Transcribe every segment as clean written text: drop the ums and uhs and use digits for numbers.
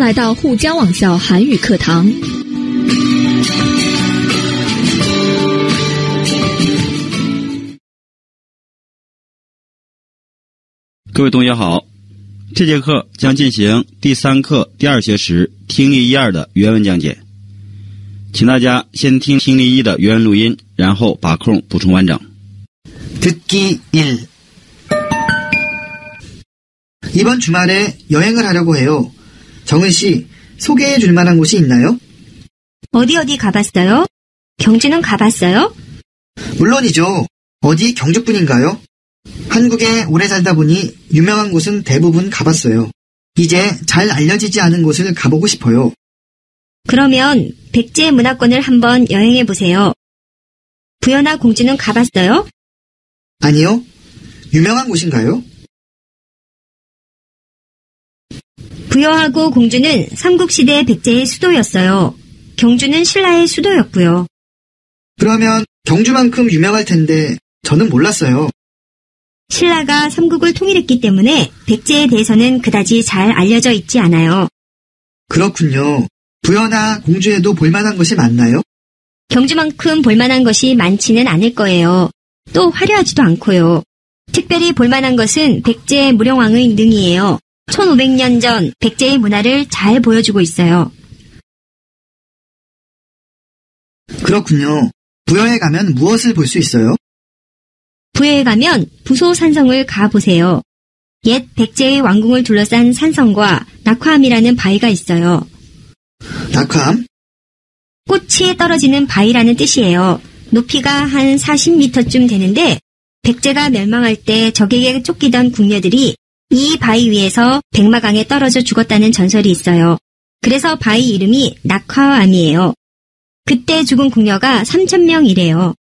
来到沪江网校韩语课堂。各位同学好，这节课将进行第3课第2学时听力1、2的原文讲解，请大家先听听力1的原文录音，然后把空补充完整。 듣기 1. 이번 주말에 여행을 하려고 해요. 정은 씨, 소개해 줄 만한 곳이 있나요? 어디 가봤어요? 경주는 가봤어요? 물론이죠. 어디 경주뿐인가요? 한국에 오래 살다 보니 유명한 곳은 대부분 가봤어요. 이제 잘 알려지지 않은 곳을 가보고 싶어요. 그러면 백제 문화권을 한번 여행해보세요. 부여나 공주는 가봤어요? 아니요. 유명한 곳인가요? 부여하고 공주는 삼국시대 백제의 수도였어요. 경주는 신라의 수도였고요. 그러면 경주만큼 유명할 텐데 저는 몰랐어요. 신라가 삼국을 통일했기 때문에 백제에 대해서는 그다지 잘 알려져 있지 않아요. 그렇군요. 부여나 공주에도 볼만한 것이 많나요? 경주만큼 볼만한 것이 많지는 않을 거예요. 또 화려하지도 않고요. 특별히 볼만한 것은 백제 무령왕의 능이에요. 1500년 전 백제의 문화를 잘 보여주고 있어요. 그렇군요. 부여에 가면 무엇을 볼 수 있어요? 부여에 가면 부소산성을 가보세요. 옛 백제의 왕궁을 둘러싼 산성과 낙화암이라는 바위가 있어요. 낙화암? 꽃이 떨어지는 바위라는 뜻이에요. 높이가 한 40m쯤 되는데 백제가 멸망할 때 적에게 쫓기던 궁녀들이 이 바위 위에서 백마강에 떨어져 죽었다는 전설이 있어요. 그래서 바위 이름이 낙화암이에요. 그때 죽은 궁녀가 3000명이래요.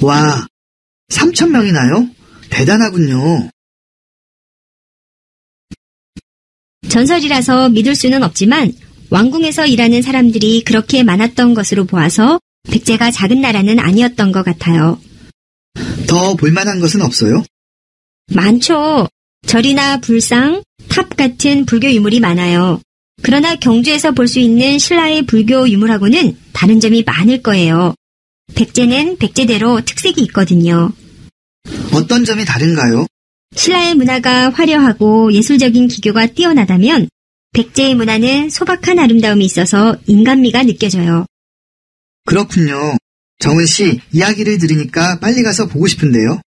와, 3000명이나요? 대단하군요. 전설이라서 믿을 수는 없지만 왕궁에서 일하는 사람들이 그렇게 많았던 것으로 보아서 백제가 작은 나라는 아니었던 것 같아요. 더 볼만한 것은 없어요? 많죠. 절이나 불상, 탑 같은 불교 유물이 많아요. 그러나 경주에서 볼 수 있는 신라의 불교 유물하고는 다른 점이 많을 거예요. 백제는 백제대로 특색이 있거든요. 어떤 점이 다른가요? 신라의 문화가 화려하고 예술적인 기교가 뛰어나다면 백제의 문화는 소박한 아름다움이 있어서 인간미가 느껴져요. 그렇군요. 정은 씨, 이야기를 들으니까 빨리 가서 보고 싶은데요.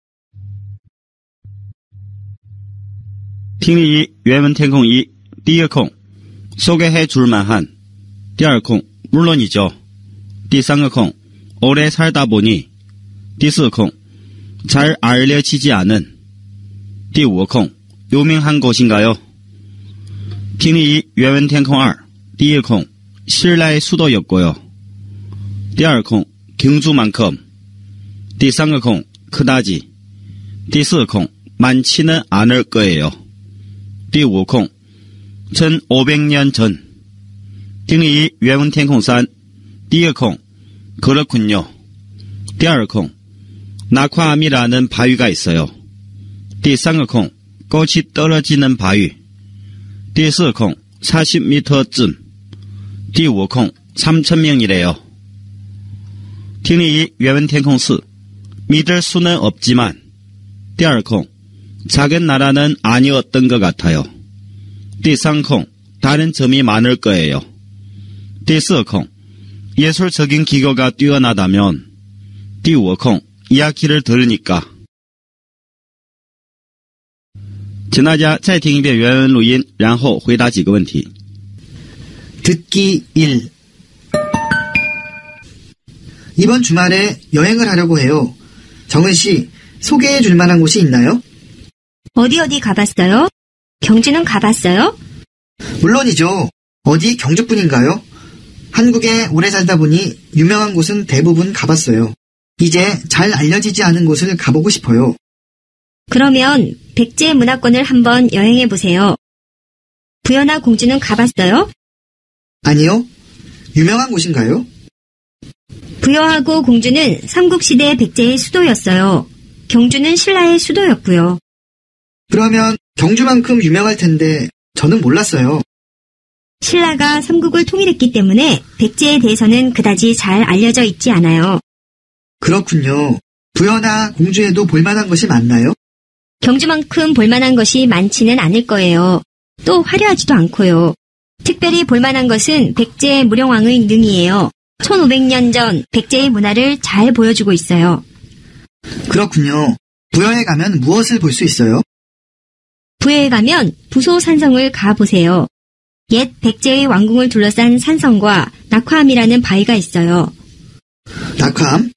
听力1原文填空1第1个空 소개해 줄 만한 第2空 물론이죠. 第3个空 오래 살다 보니 第4空 잘 알려지지 않은 第5个空 유명한 곳인가요? 听力1原文填空2第1空 신라의 수도였고요. 第2空 경주만큼 第3个空 그다지 第4空 많지는 않을 거예요. 第5空 1500년 전 听力1原文填空3第1空 그렇군요. 第2空 낙화암이라는 바위가 있어요. 第3个空 꽃이 떨어지는 바위 第4空 40m쯤 第5空 3000명이래요. 听力1原文填空4 믿을 수는 없지만 第2空 작은 나라는 아니었던 것 같아요. 第3空 다른 점이 많을 거예요. 第4空 예술적인 기교가 뛰어나다면 第5空 이야기를 들으니까. 请大家再听一遍原文录音，然后回答几个问题。 듣기 1. 이번 주말에 여행을 하려고 해요. 정은 씨, 소개해 줄 만한 곳이 있나요? 어디 가봤어요? 경주는 가봤어요? 물론이죠. 어디 경주뿐인가요? 한국에 오래 살다 보니 유명한 곳은 대부분 가봤어요. 이제 잘 알려지지 않은 곳을 가보고 싶어요. 그러면 백제 문화권을 한번 여행해보세요. 부여나 공주는 가봤어요? 아니요. 유명한 곳인가요? 부여하고 공주는 삼국시대 백제의 수도였어요. 경주는 신라의 수도였고요. 그러면 경주만큼 유명할 텐데 저는 몰랐어요. 신라가 삼국을 통일했기 때문에 백제에 대해서는 그다지 잘 알려져 있지 않아요. 그렇군요. 부여나 공주에도 볼만한 것이 많나요? 경주만큼 볼만한 것이 많지는 않을 거예요. 또 화려하지도 않고요. 특별히 볼만한 것은 백제 무령왕의 능이에요. 1500년 전 백제의 문화를 잘 보여주고 있어요. 그렇군요. 부여에 가면 무엇을 볼 수 있어요? 부여에 가면 부소산성을 가보세요. 옛 백제의 왕궁을 둘러싼 산성과 낙화암이라는 바위가 있어요. 낙화암?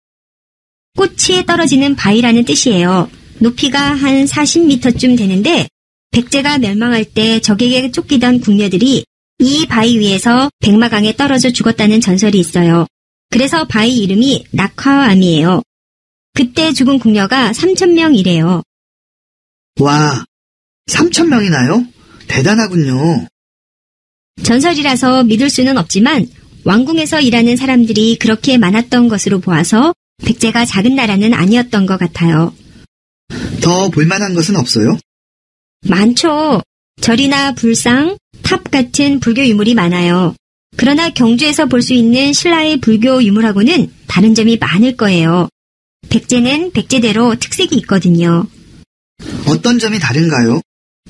꽃이 떨어지는 바위라는 뜻이에요. 높이가 한 40m쯤 되는데 백제가 멸망할 때 적에게 쫓기던 궁녀들이 이 바위 위에서 백마강에 떨어져 죽었다는 전설이 있어요. 그래서 바위 이름이 낙화암이에요. 그때 죽은 궁녀가 3,000명이래요. 와, 3,000명이나요? 대단하군요. 전설이라서 믿을 수는 없지만 왕궁에서 일하는 사람들이 그렇게 많았던 것으로 보아서 백제가 작은 나라는 아니었던 것 같아요. 더 볼만한 것은 없어요? 많죠. 절이나 불상, 탑 같은 불교 유물이 많아요. 그러나 경주에서 볼 수 있는 신라의 불교 유물하고는 다른 점이 많을 거예요. 백제는 백제대로 특색이 있거든요. 어떤 점이 다른가요?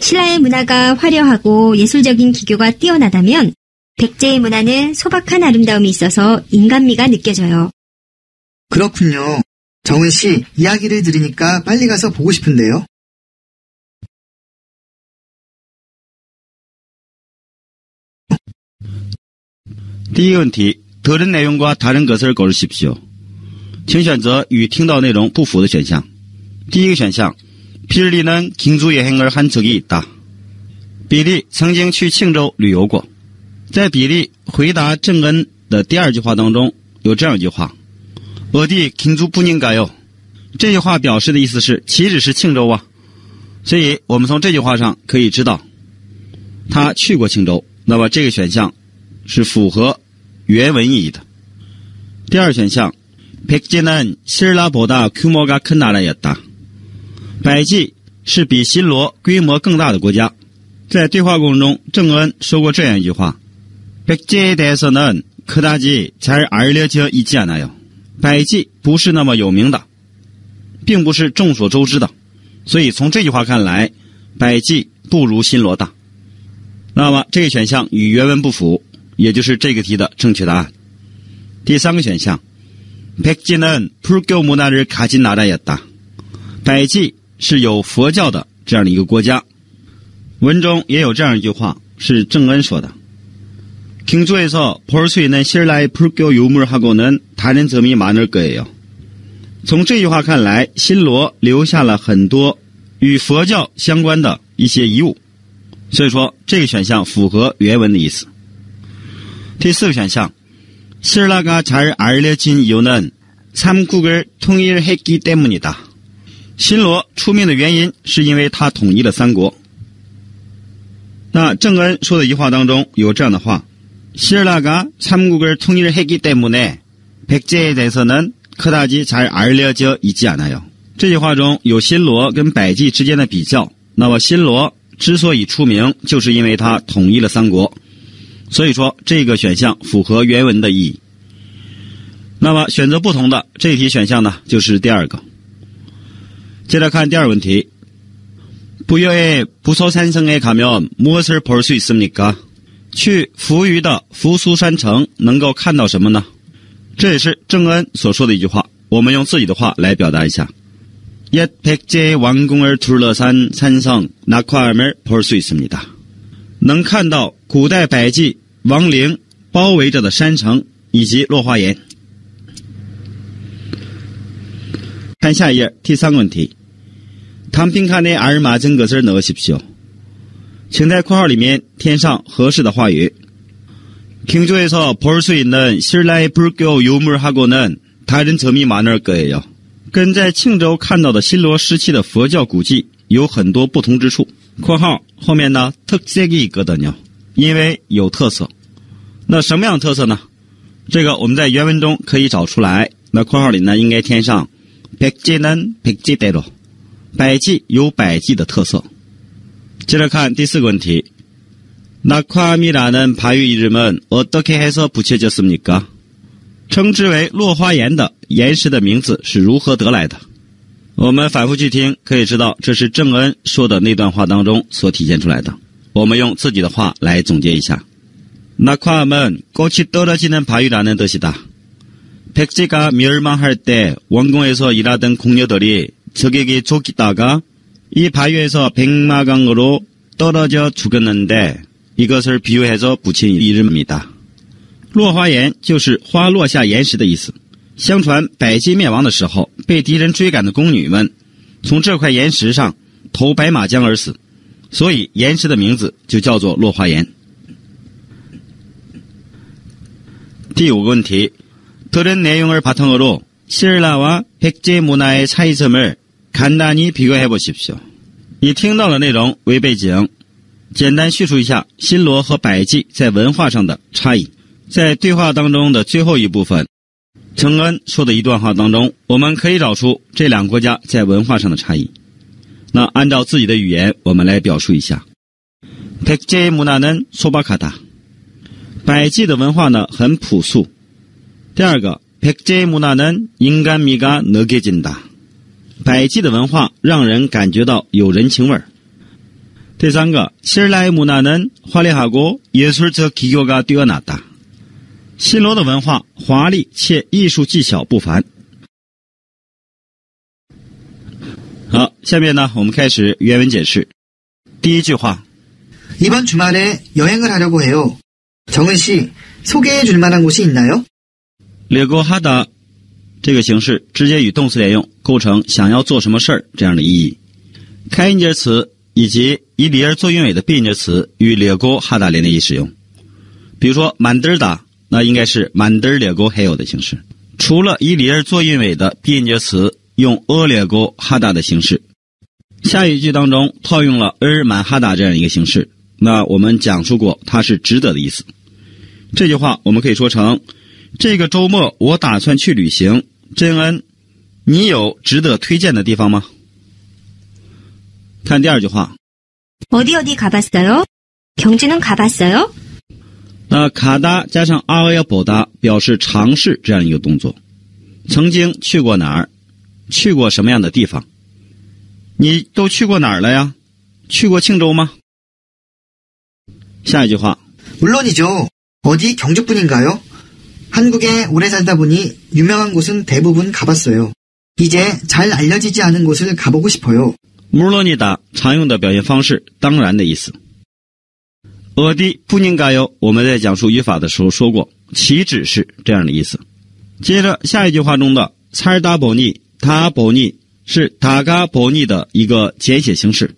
신라의 문화가 화려하고 예술적인 기교가 뛰어나다면 백제의 문화는 소박한 아름다움이 있어서 인간미가 느껴져요. 그렇군요. 정은 씨, 이야기를 들으니까 빨리 가서 보고 싶은데요.第一个问题，得知内容과 다른 것을 고르십시오。请选择与听到内容不符的选项。第一个选项， 필리는 경주 여행을 한 적이 있다。 比利曾经去庆州旅游过。在比利回答郑恩的第二句话当中，有这样一句话： 어디 경주뿐인가요？ 这句话表示的意思是岂止是庆州啊。所以我们从这句话上可以知道，他去过庆州。那么这个选项是符合原文意义的。第二选项， 백제는 신라보다 규모가 큰 나라였다。 百济是比新罗规模更大的国家。在对话过程中，郑恩说过这样一句话： 백제에 대해서는 그다지 잘 알려져 있지 않아요。 百济不是那么有名的，并不是众所周知的。所以从这句话看来，百济不如新罗大。那么这个选项与原文不符，也就是这个题的正确答案。第三个选项， 백제는 불교 문화를 가진 나라였다。 百济是有佛教的这样的一个国家。文中也有这样一句话，是郑恩说的。 경주에서 볼 수 있는 신라의 불교 유물하고는 다른 점이 많을 거예요。 从这句话看来，新罗留下了很多与佛教相关的一些遗物，所以说这个选项符合原文的意思。第四个选项， 신라가 잘 알려진 이유는 삼국을 통일했기 때문이다。 新罗出名的原因是因为他统一了三国。那郑恩说的一句话当中有这样的话： 신라가 삼국을 통일했기 때문에 백제에 대해서는 그다지 잘 알려져 있지 않아요。 这句话中有新罗跟百济之间的比较，那么新罗之所以出名，就是因为他统一了三国，所以说这个选项符合原文的意义。那么选择不同的这一题选项呢，就是第二个。接着看第二个问题， 부여의 부소산성에 가면 무엇을 볼 수 있습니까？ 去扶余的扶苏山城能够看到什么呢？这也是郑恩所说的一句话，我们用自己的话来表达一下。 옛 백제의 왕궁을 둘러싼 산성 낙화암을 볼 수 있습니다。 能看到古代百济王陵包围着的山城以及落花岩。看下一页，第三个问题， 단빈칸에 알맞은 것을 넣으십시오。 请在括号里面填上合适的话语。 경주에서 볼 수 있는 신라의 불교 유물하고는 다른 점이 많을 거예요。 跟在庆州看到的新罗时期的佛教古迹有很多不同之处。括号后面呢，특색이 있거든요， 因为有特色。那什么样的特色呢？这个我们在原文中可以找出来。那括号里呢，应该填上 백제는 백제대로， 百济有百济的特色。接着看第四个问题， 낙화암이라는 바위 이름은 어떻게 해서 붙여졌습니까?称之为落花岩的岩石的名字是如何得来的？我们反复去听，可以知道这是郑恩说的那段话当中所体现出来的。我们用自己的话来总结一下。 낙화암은 꽃이 떨어지는 바위라는 뜻이다. 백제가 멸망할 때 원궁에서 일하던 궁녀들이 적에게 쫓기다가 이 바위에서 백마강으로 떨어져 죽었는데 이것을 비유해서 붙인 이름입니다. 落花岩就是花落下岩石的意思。相传百济灭亡的时候，被敌人追赶的宫女们从这块岩石上投白马江而死，所以岩石的名字就叫做落花岩。第5个问题， 들은 내용을 바탕으로 신라와 백제 문화의 차이점을 간단히 비교해 보십시오. 以听到的内容为背景，简单叙述一下新罗和百济在文化上的差异。在对话当中的最后一部分，郑恩说的一段话当中，我们可以找出这两个国家在文化上的差异。那按照自己的语言，我们来表述一下。백제의 문화는 소박하다。百济的文化呢很朴素。第二个，백제의 문화는 인간미가 느껴진다。百济的文化让人感觉到有人情味儿。第三个，신라의 문화는 화려하고 예술적 기교가 뛰어나다。新罗的文化华丽且艺术技巧不凡。好，下面呢，我们开始原文解释。第一句话， 이번 주말에 여행을 하려고 해요. 정은 씨, 소개해 줄 만한 곳이 있나요? 려고하다这个形式直接与动词连用，构成想要做什么事儿这样的意义。开音节词以及以里而作韵尾的闭音节词与려고하다连在一起使用。比如说만들다，那应该是만들려고해요的形式。除了以里而作韵尾的闭音节词用려고하다的形式，下一句当中套用了만하다这样一个形式，那我们讲述过它是值得的意思。这句话我们可以说成，这个周末我打算去旅行，真恩，你有值得推荐的地方吗？看第二句话， 어디 가봤어요? 경주는 가봤어요? 那가다加上아어야 보다表示尝试这样一个动作。曾经去过哪儿？去过什么样的地方？你都去过哪儿了呀？去过庆州吗？下一句话， 물론이죠. 어디 경주뿐인가요? 한국에 오래 살다 보니 유명한 곳은 대부분 가봤어요. 이제 잘 알려지지 않은 곳을 가보고 싶어요. 물론이다常用的表现方式，当然的意思。어디뿐인가요？我们在讲述语法的时候说过，岂止是这样的意思。接着下一句话中的살다 보니 다 보니是다가 보니的一个简写形式，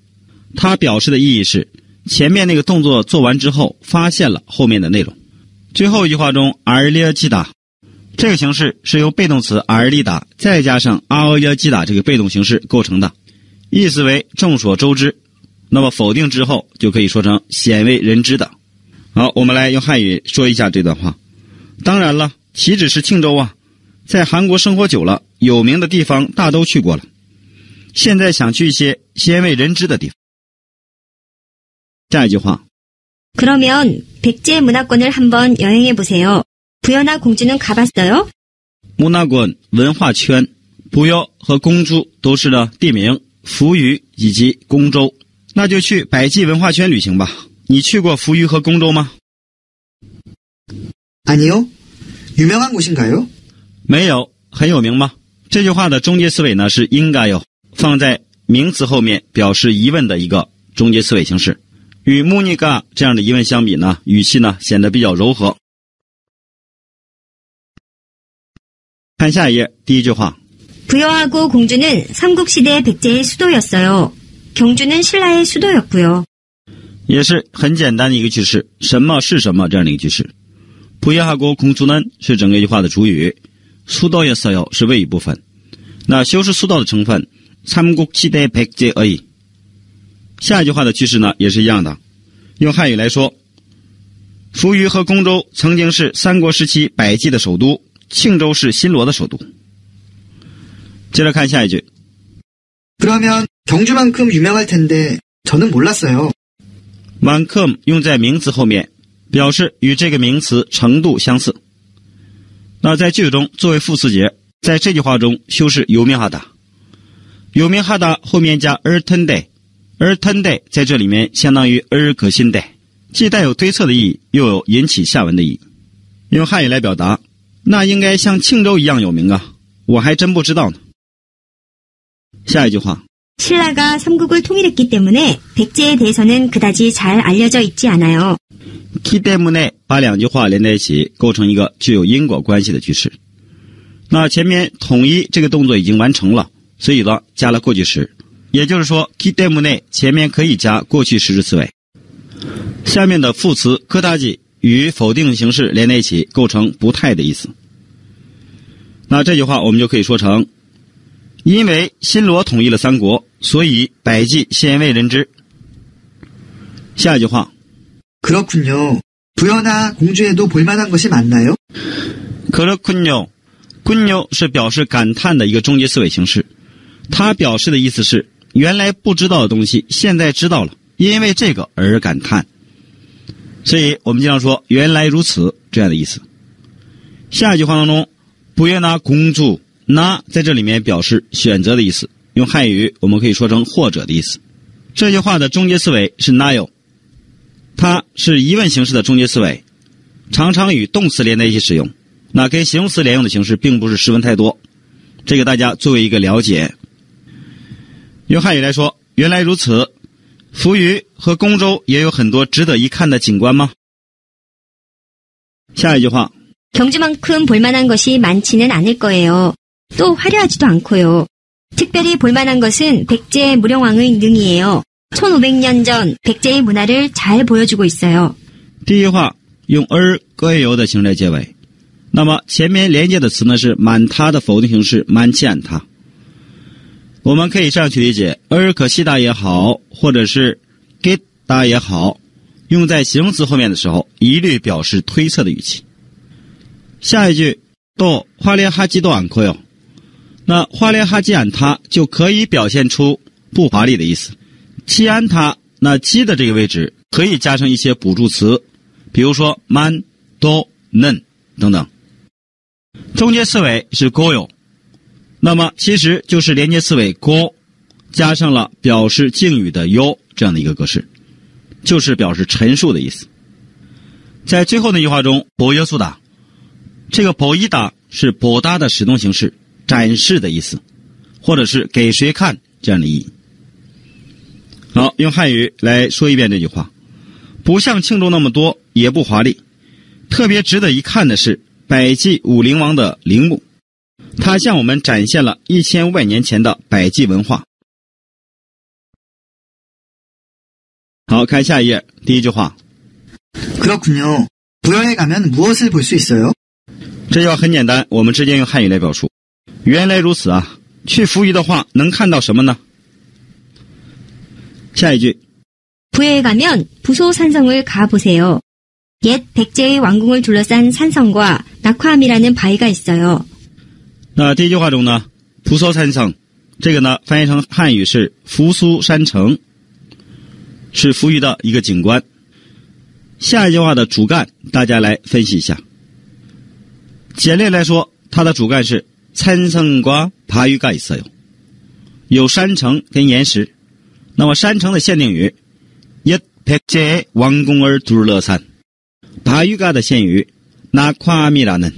它表示的意义是前面那个动作做完之后发现了后面的内容。最后一句话中알려지다这个形式是由被动词알리다再加上알려지다这个被动形式构成的，意思为众所周知，那么否定之后就可以说成鲜为人知的。好，我们来用汉语说一下这段话。当然了，岂止是庆州啊，在韩国生活久了，有名的地方大都去过了，现在想去一些鲜为人知的地方。下一句话， 그러면 백제 문화권을 한번 여행해 보세요. 부여나 공주는 가봤어요? 문화권文化圈，不要和公主都是呢地名，扶余以及公州，那就去百济文化圈旅行吧。你去过扶余和公州吗？ 아니요. 유명한 곳인가요? 没有，很有名吗？这句话的中介词尾呢是应该요，放在名词后面表示疑问的一个中介词尾形式。与무니까这样的疑问相比呢，语气呢显得比较柔和。看下一页，第一句话， 부여하고 공주는 삼국시대 백제의 수도였어요. 경주는 신라의 수도였고요. 也是很简单的一个句式，什么是什么这样的一个句式。부여하고 공주는是整个一句话的主语，수도였어요是谓语部分。那修饰수도的成分，삼국시대 백제의。下一句话的句式呢也是一样的，用汉语来说，扶余和公州曾经是三国时期百济的首都，庆州是新罗的首都。接着看下一句， 그러면 경주만큼 유명할 텐데 저는 몰랐어요. 만큼用在名词后面，表示与这个名词程度相似。那在句中作为副词节，在这句话中修饰유명하다后面加尔텐데在这里面相当于尔可신데，既带有推测的意义，又有引起下文的意义。用汉语来表达，那应该像庆州一样有名啊，我还真不知道呢。下一句话， 신라가 삼국을 통일했기 때문에 백제에 대해서는 그다지 잘 알려져 있지 않아요. 기 때문에把两句话连在一起，构成一个具有因果关系的句式。那前面统一这个动作已经完成了，所以呢加了过去时，也就是说 기 때문에前面可以加过去时之词尾。下面的副词그다지与否定形式连在一起，构成不太的意思。那这句话我们就可以说成，因为新罗统一了三国，所以百济鲜为人知。下一句话， 그렇군요. 부여나 공주에도 볼만한 것이 많나요? 그렇군요. 군요是表示感叹的一个终结词尾形式，它表示的意思是原来不知道的东西现在知道了，因为这个而感叹。所以我们经常说原来如此这样的意思。下一句话当中，부여나 공주那在这里面表示选择的意思，用汉语我们可以说成或者的意思。这句话的终结词尾是나요，它是疑问形式的终结词尾，常常与动词连在一起使用，那跟形容词连用的形式并不是十分太多，这个大家作为一个了解。用汉语来说，原来如此，扶余和公州也有很多值得一看的景观吗？下一句话， 경주만큼 볼만한 것이 많지는 않을 거예요. 또 화려하지도 않고요. 특별히 볼만한 것은 백제 무령왕의 능이에요. 1500년 전 백제의 문화를 잘 보여주고 있어요. 第一话用거예요的形式来结尾，那么前面连接的词呢是满他的否定形式많지않다。我们可以这样去理解，可惜다也好，或者是게다也好，用在形容词后面的时候，一律表示推测的语气。下一句또 화려하지도 않고요，那화려하지않다就可以表现出不华丽的意思。치않다那지的这个位置可以加上一些补助词，比如说만、도、는等等。中间词尾是고요，那么其实就是连接词尾고加上了表示敬语的요这样的一个格式，就是表示陈述的意思。在最后那句话中，보여주다这个보이다是보다的使动形式，展示的意思，或者是给谁看这样的意义。好，用汉语来说一遍这句话，不像庆州那么多，也不华丽，特别值得一看的是百济武陵王的陵墓，它向我们展现了1500年前的百济文化。好，看下一页，第一句话。 그렇군요. 부여에 가면 무엇을 볼 수 있어요? 这句话很简单，我们直接用汉语来表述。原来如此啊，去扶余的话能看到什么呢？下一句， 부여에 가면 부소산성을 가보세요. 옛 백제의 왕궁을 둘러싼 산성과 낙화암이라는 바위가 있어요. 那第一句话中呢，부소산성这个呢翻译成汉语是扶苏山城，是扶余的一个景观。下一句话的主干大家来分析一下。简略来说，它的主干是산성과 바위가 있어요，有山城跟岩石。那么山城的限定语옛 백제의 왕궁을 둘러싼， 바위가的限语낙화암이라는，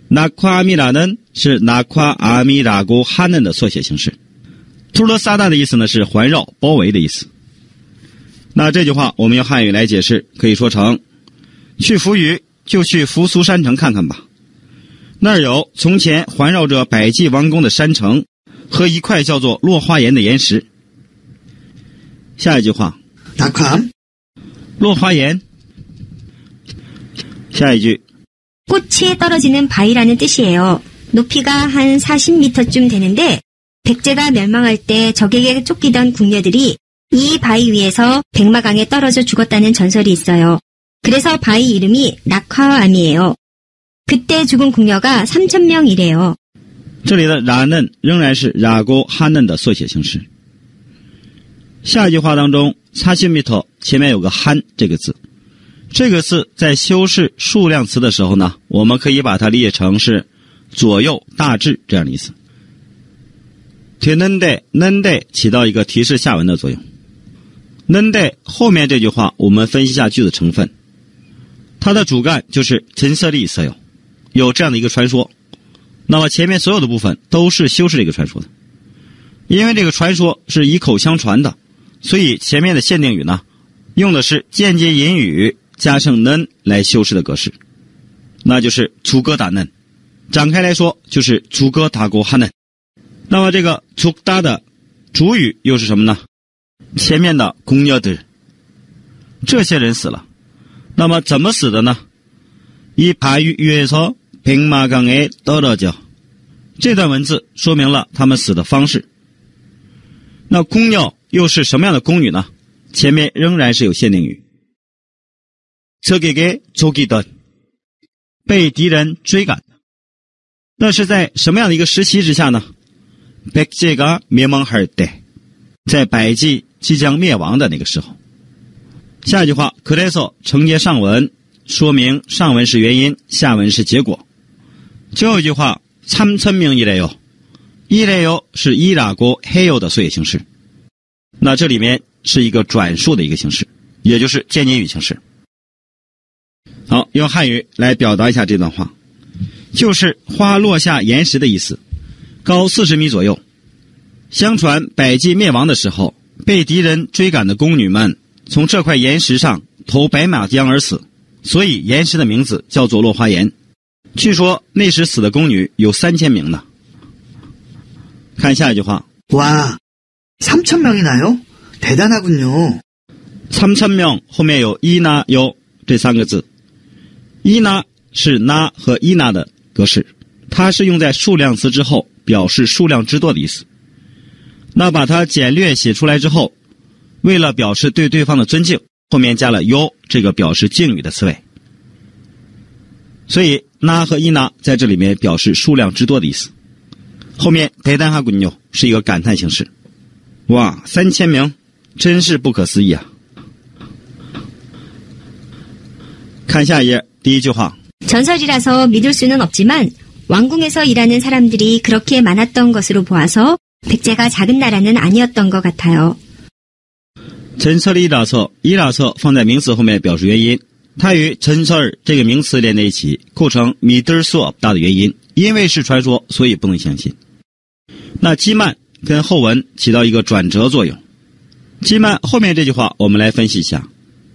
낙화암이라는是낙화암이라고 하는的缩写形式。둘러싸다的意思呢是环绕包围的意思。那这句话我们用汉语来解释，可以说成去扶余就去扶苏山城看看吧，那儿有从前环绕着百济王宫的山城和一块叫做落花岩的岩石。下一句话， 낙화암 落花岩。下一句， 꽃이 떨어지는 바위라는 뜻이에요. 높이가 한 40m쯤 되는데 백제가 멸망할 때 적에게 쫓기던 궁녀들이 이 바위 위에서 백마강에 떨어져 죽었다는 전설이 있어요. 그래서 바위 이름이 낙화암이에요. 그때 죽은 궁녀가 3000명이래요. 这里的라는仍然是라고 하는的缩写形式。下一句话当中 40m 前面有个한这个字，这个字在修饰数量词的时候呢，我们可以把它理解成是左右大致这样的意思。되는데 는데起到一个提示下文的作用。는데后面这句话我们分析一下句子成分，它的主干就是전설이 있어요，有这样的一个传说。那么前面所有的部分都是修饰这个传说的，因为这个传说是以口相传的，所以前面的限定语呢，用的是间接引语加上는来修饰的格式，那就是죽었다는。展开来说就是죽었다고 하는。那么这个죽다的主语又是什么呢？前面的궁녀들，这些人死了。那么怎么死的呢？이 바위 위에서 백마강에 떨어져。这段文字说明了他们死的方式。那궁녀又是什么样的宫女呢？前面仍然是有限定语。적에게 쫓기던，被敌人追赶。那是在什么样的一个时期之下呢？백제가 멸망할 때，在百济即将灭亡的那个时候。下一句话그래서承接上文，说明上文是原因，下文是结果。最后一句话3,000명이래요，이래요是이라고 해요的缩写形式，那这里面是一个转述的一个形式，也就是间接语形式。好，用汉语来表达一下这段话，就是花落下岩石的意思，高40米左右。相传百济灭亡的时候，被敌人追赶的宫女们从这块岩石上投白马江而死，所以岩石的名字叫做落花岩。据说那时死的宫女有3000名呢。看下一句话，와, 3,000명이나요? 대단하군요. 3,000명后面有이나 요这三个字，이나是那和이나的格式，它是用在数量词之后，表示数量之多的意思。那把它简略写出来之后，为了表示对对方的尊敬，后面加了요这个表示敬语的词尾，所以那和이나在这里面表示数量之多的意思。后面대단하군요是一个感叹形式。哇，3000名，真是不可思议啊！看下一页，第一句话。 전설이라서 믿을 수는 없지만 왕궁에서 일하는 사람들이 그렇게 많았던 것으로 보아서 백제가 작은 나라는 아니었던 것 같아요. 전설이라서 이라서放在名词后面表示原因，它与전설这个名词连在一起，构成믿을 수 없다的原因，因为是传说，所以不能相信。那基曼跟后文起到一个转折作用。基曼后面这句话我们来分析一下，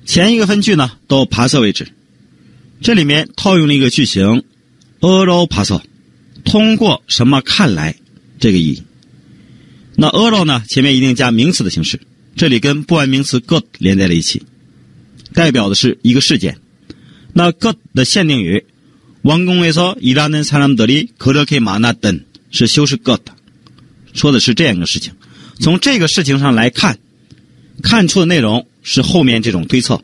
前一个分句呢都봐서为止，这里面套用了一个句型어로 봐서，通过什么看来这个意义。那어로呢前面一定加名词的形式，这里跟不完名词것连在了一起，代表的是一个事件。那것的限定语왕궁에서 일하는 사람들이 그렇게 많았던是修饰것，说的是这样一个事情。从这个事情上来看，看出的内容是后面这种推测。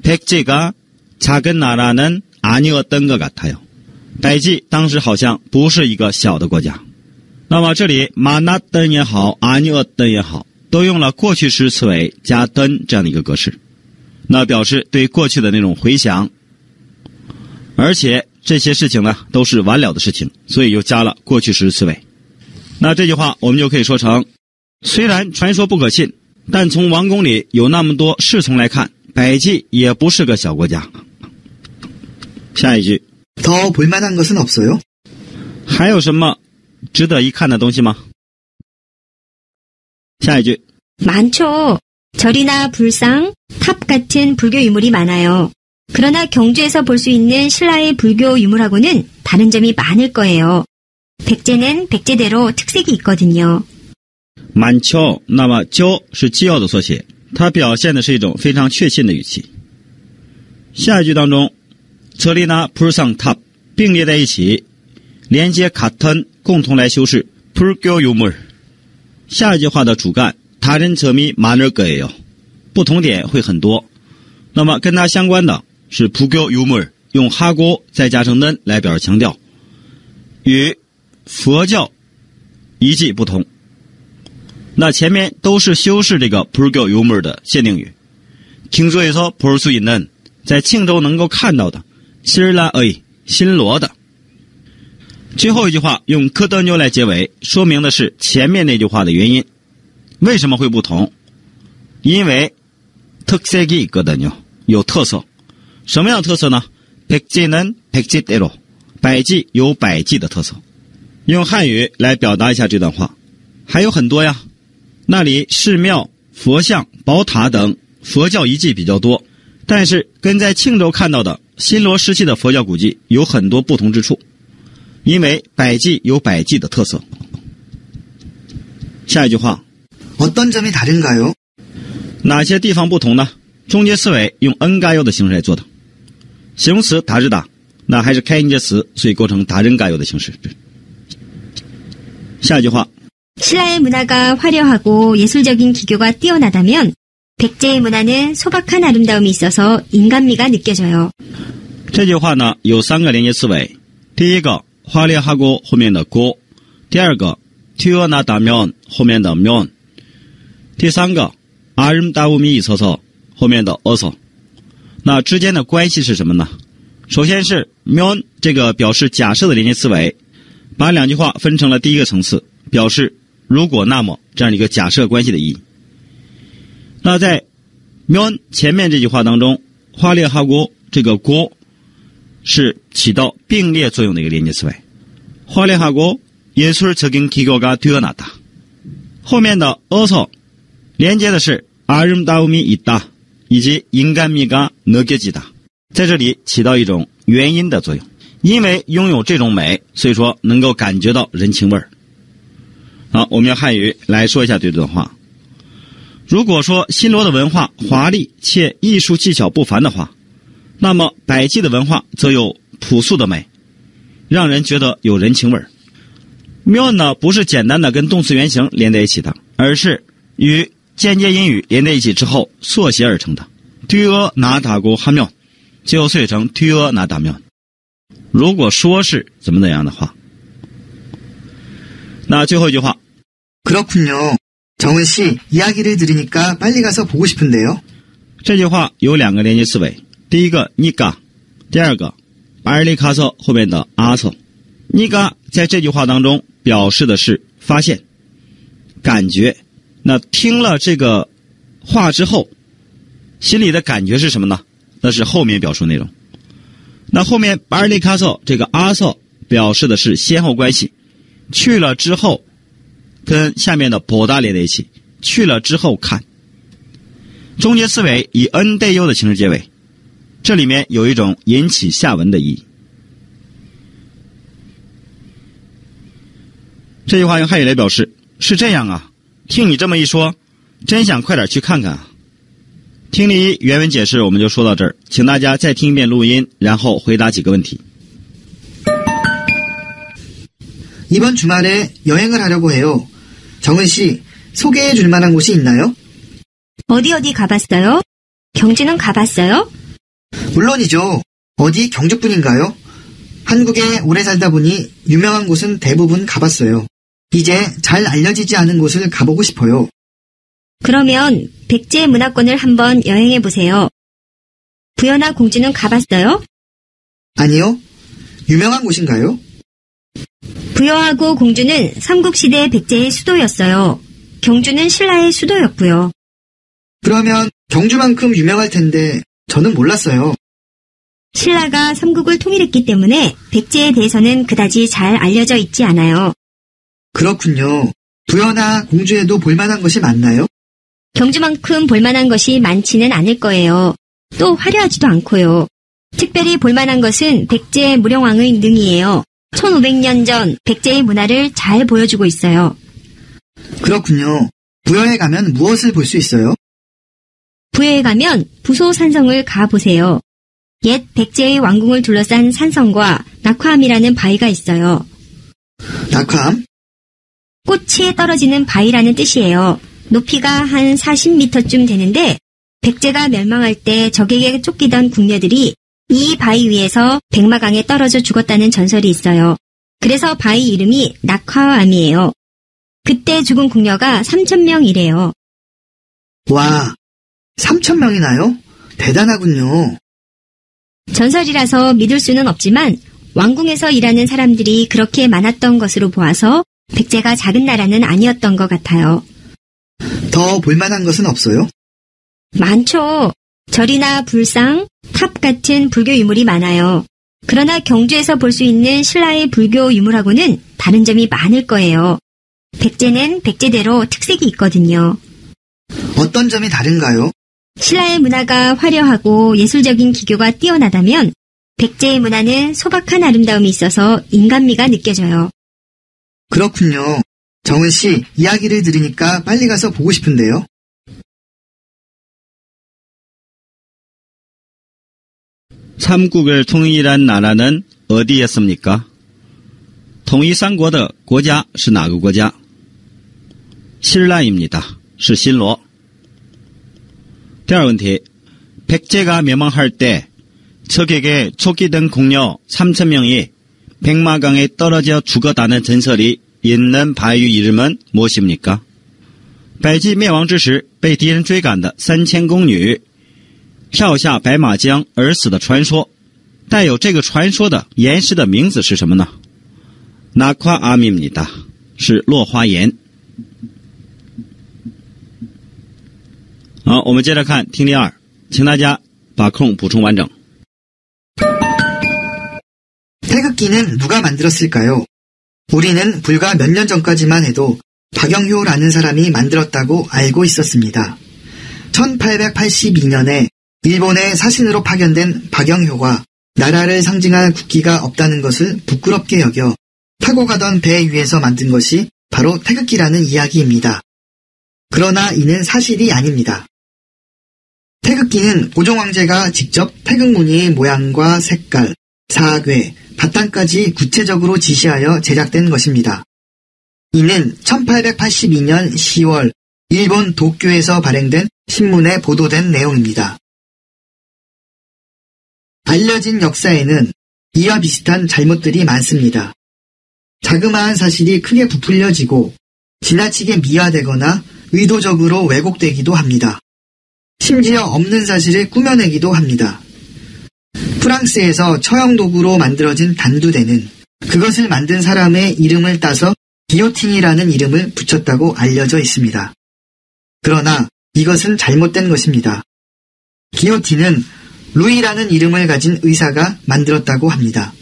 백제가 작은 나라는 아니었던 것 같아요。百济当时好像不是一个小的国家。那么这里많았던也好，아니었던也好，都用了过去时词尾加던这样的一个格式，那表示对过去的那种回想。而且这些事情呢都是完了的事情，所以又加了过去时词尾。那这句话我们就可以说成，虽然传说不可信，但从王宫里有那么多侍从来看，百济也不是个小国家。下一句， 더 볼만한 것은 없어요? 还有什么值得一看的东西吗？下一句， 많죠. 절이나 불상, 탑 같은 불교 유물이 많아요. 그러나 경주에서 볼 수 있는 신라의 불교 유물하고는 다른 점이 많을 거예요. 백제는 백제대로 특색이 있거든요. 많죠. 那么죠是既要的缩写，它表现的是一种非常确信的语气。下一句当中절이나 불상 탑并列在一起，连接같은共同来修饰불교 유물。下一句话的主干다른 점이 많을 거예요，不同点会很多。那么跟它相关的是불교 유물，用하고再加上는来表示强调，与佛教遗迹不同。那前面都是修饰这个불교 유물的限定语。킹조에서 볼 수 있는，在庆州能够看到的，신라의，新罗的。最后一句话用거든요来结尾，说明的是前面那句话的原因。为什么会不同？因为특색이 있거든요，有特色。什么样的特色呢？백지는 백지대로，百济有百济的特色。用汉语来表达一下这段话，还有很多呀。那里寺庙、佛像、宝塔等佛教遗迹比较多，但是跟在庆州看到的新罗时期的佛教古迹有很多不同之处，因为百济有百济的特色。下一句话， 어떤 점이 다른가요? 哪些地方不同呢？中介词尾用恩가요的形式来做的，形容词다르다，那还是开音节词，所以构成다른가요的形式。下一句话， 신라의 문화가 화려하고 예술적인 기교가 뛰어나다면 백제의 문화는 소박한 아름다움이 있어서 인간미가 느껴져요. 这句话呢有3个连接词尾，第一个화려하고后面的고，第二个뛰어나다면后面的면，第三个아름다움이 있어서后面的어서。那之间的关系是什么呢？首先是면这个表示假设的连接词尾，把两句话分成了第一个层次，表示如果那么这样一个假设关系的意义。那在면前面这句话当中，화려하고这个고是起到并列作用的一个连接词尾。화려하고 예술적인 기교가 뛰어나다。后面的어서连接的是아름다움이 있다以及인간미가 느껴지다，在这里起到一种原因的作用，因为拥有这种美，所以说能够感觉到人情味儿。好，我们用汉语来说一下这段话。如果说新罗的文化华丽且艺术技巧不凡的话，那么百济的文化则有朴素的美，让人觉得有人情味儿。면呢不是简单的跟动词原形连在一起的，而是与间接音语连在一起之后缩写而成的。뛰어나다고 하면最后碎成뛰어나다면。如果说是怎么样的话，那最后一句话， 그렇군요. 정은 씨, 이야기를 들으니까 빨리 가서 보고 싶은데요. 这句话有2个连接词尾，第一个니까，第二个빨리 가서后面的아서。니까在这句话当中表示的是发现、感觉。那听了这个话之后，心里的感觉是什么呢？那是后面表述内容。那后面빨리 가서这个아서表示的是先后关系，去了之后跟下面的보다连在一起，去了之后看。中间词尾以은 대 요的形式结尾，这里面有一种引起下文的意义。这句话用汉语来表示，是这样啊，听你这么一说，真想快点去看看啊。听力一原文解释我们就说到这儿，请大家再听一遍录音，然后回答几个问题。 이번 주말에 여행을 하려고 해요. 정은 씨, 소개해 줄 만한 곳이 있나요? 어디 가봤어요? 경주는 가봤어요? 물론이죠. 어디 경주뿐인가요? 한국에 오래 살다 보니 유명한 곳은 대부분 가봤어요. 이제 잘 알려지지 않은 곳을 가보고 싶어요. 그러면 백제 문화권을 한번 여행해보세요. 부여나 공주는 가봤어요? 아니요. 유명한 곳인가요? 부여하고 공주는 삼국시대 백제의 수도였어요. 경주는 신라의 수도였고요. 그러면 경주만큼 유명할 텐데 저는 몰랐어요. 신라가 삼국을 통일했기 때문에 백제에 대해서는 그다지 잘 알려져 있지 않아요. 그렇군요. 부여나 공주에도 볼만한 것이 많나요? 경주만큼 볼만한 것이 많지는 않을 거예요. 또 화려하지도 않고요. 특별히 볼만한 것은 백제 무령왕의 능이에요. 1500년 전 백제의 문화를 잘 보여주고 있어요. 그렇군요. 부여에 가면 무엇을 볼 수 있어요? 부여에 가면 부소산성을 가보세요. 옛 백제의 왕궁을 둘러싼 산성과 낙화암이라는 바위가 있어요. 낙화암? 꽃이 떨어지는 바위라는 뜻이에요. 높이가 한 40m쯤 되는데 백제가 멸망할 때 적에게 쫓기던 궁녀들이 이 바위 위에서 백마강에 떨어져 죽었다는 전설이 있어요. 그래서 바위 이름이 낙화암이에요. 그때 죽은 궁녀가 3,000명이래요. 와, 3,000명이나요? 대단하군요. 전설이라서 믿을 수는 없지만 왕궁에서 일하는 사람들이 그렇게 많았던 것으로 보아서 백제가 작은 나라는 아니었던 것 같아요. 더 볼만한 것은 없어요? 많죠. 절이나 불상, 탑 같은 불교 유물이 많아요. 그러나 경주에서 볼 수 있는 신라의 불교 유물하고는 다른 점이 많을 거예요. 백제는 백제대로 특색이 있거든요. 어떤 점이 다른가요? 신라의 문화가 화려하고 예술적인 기교가 뛰어나다면 백제의 문화는 소박한 아름다움이 있어서 인간미가 느껴져요. 그렇군요. 정은 씨, 이야기를 들으니까 빨리 가서 보고 싶은데요. 삼국을 통일한 나라는 어디였습니까? 统一三国的国家是哪个国家? 신라입니다. 是新罗. 第二问题, 백제가 멸망할 때 적에게 쫓기던 궁녀 3,000명이 백마강에 떨어져 죽었다는 전설이 있는 바위 이름은 무엇입니까? 百济灭亡之时被敌人追赶的3000宫女跳下白马江而死的传说，带有这个传说的岩石的名字是什么呢？ 낙화암입니다. 是落花岩. 好，我们接着看听力2，请大家把空补充完整。 태극기는 누가 만들었을까요? 우리는 불과 몇 년 전까지만 해도 박영효라는 사람이 만들었다고 알고 있었습니다. 1882년에 일본의 사신으로 파견된 박영효가 나라를 상징할 국기가 없다는 것을 부끄럽게 여겨 타고 가던 배 위에서 만든 것이 바로 태극기라는 이야기입니다. 그러나 이는 사실이 아닙니다. 태극기는 고종황제가 직접 태극무늬의 모양과 색깔, 사괴, 바탕까지 구체적으로 지시하여 제작된 것입니다. 이는 1882년 10월 일본 도쿄에서 발행된 신문에 보도된 내용입니다. 알려진 역사에는 이와 비슷한 잘못들이 많습니다. 자그마한 사실이 크게 부풀려지고 지나치게 미화되거나 의도적으로 왜곡되기도 합니다. 심지어 없는 사실을 꾸며내기도 합니다. 프랑스에서 처형도구로 만들어진 단두대는 그것을 만든 사람의 이름을 따서 기요틴이라는 이름을 붙였다고 알려져 있습니다. 그러나 이것은 잘못된 것입니다. 기요틴은 루이라는 이름을 가진 의사가 만들었다고 합니다.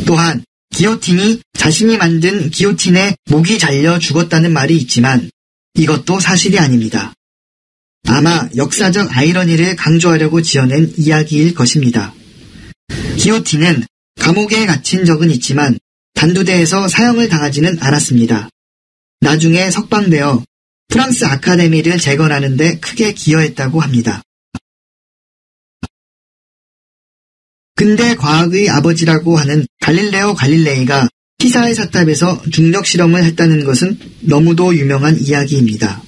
또한 기요틴이 자신이 만든 기요틴에 목이 잘려 죽었다는 말이 있지만 이것도 사실이 아닙니다. 아마 역사적 아이러니를 강조하려고 지어낸 이야기일 것입니다. 기요틴은 감옥에 갇힌 적은 있지만 단두대에서 사형을 당하지는 않았습니다. 나중에 석방되어 프랑스 아카데미를 재건하는 데 크게 기여했다고 합니다. 근대 과학의 아버지라고 하는 갈릴레오 갈릴레이가 피사의 사탑에서 중력 실험을 했다는 것은 너무도 유명한 이야기입니다.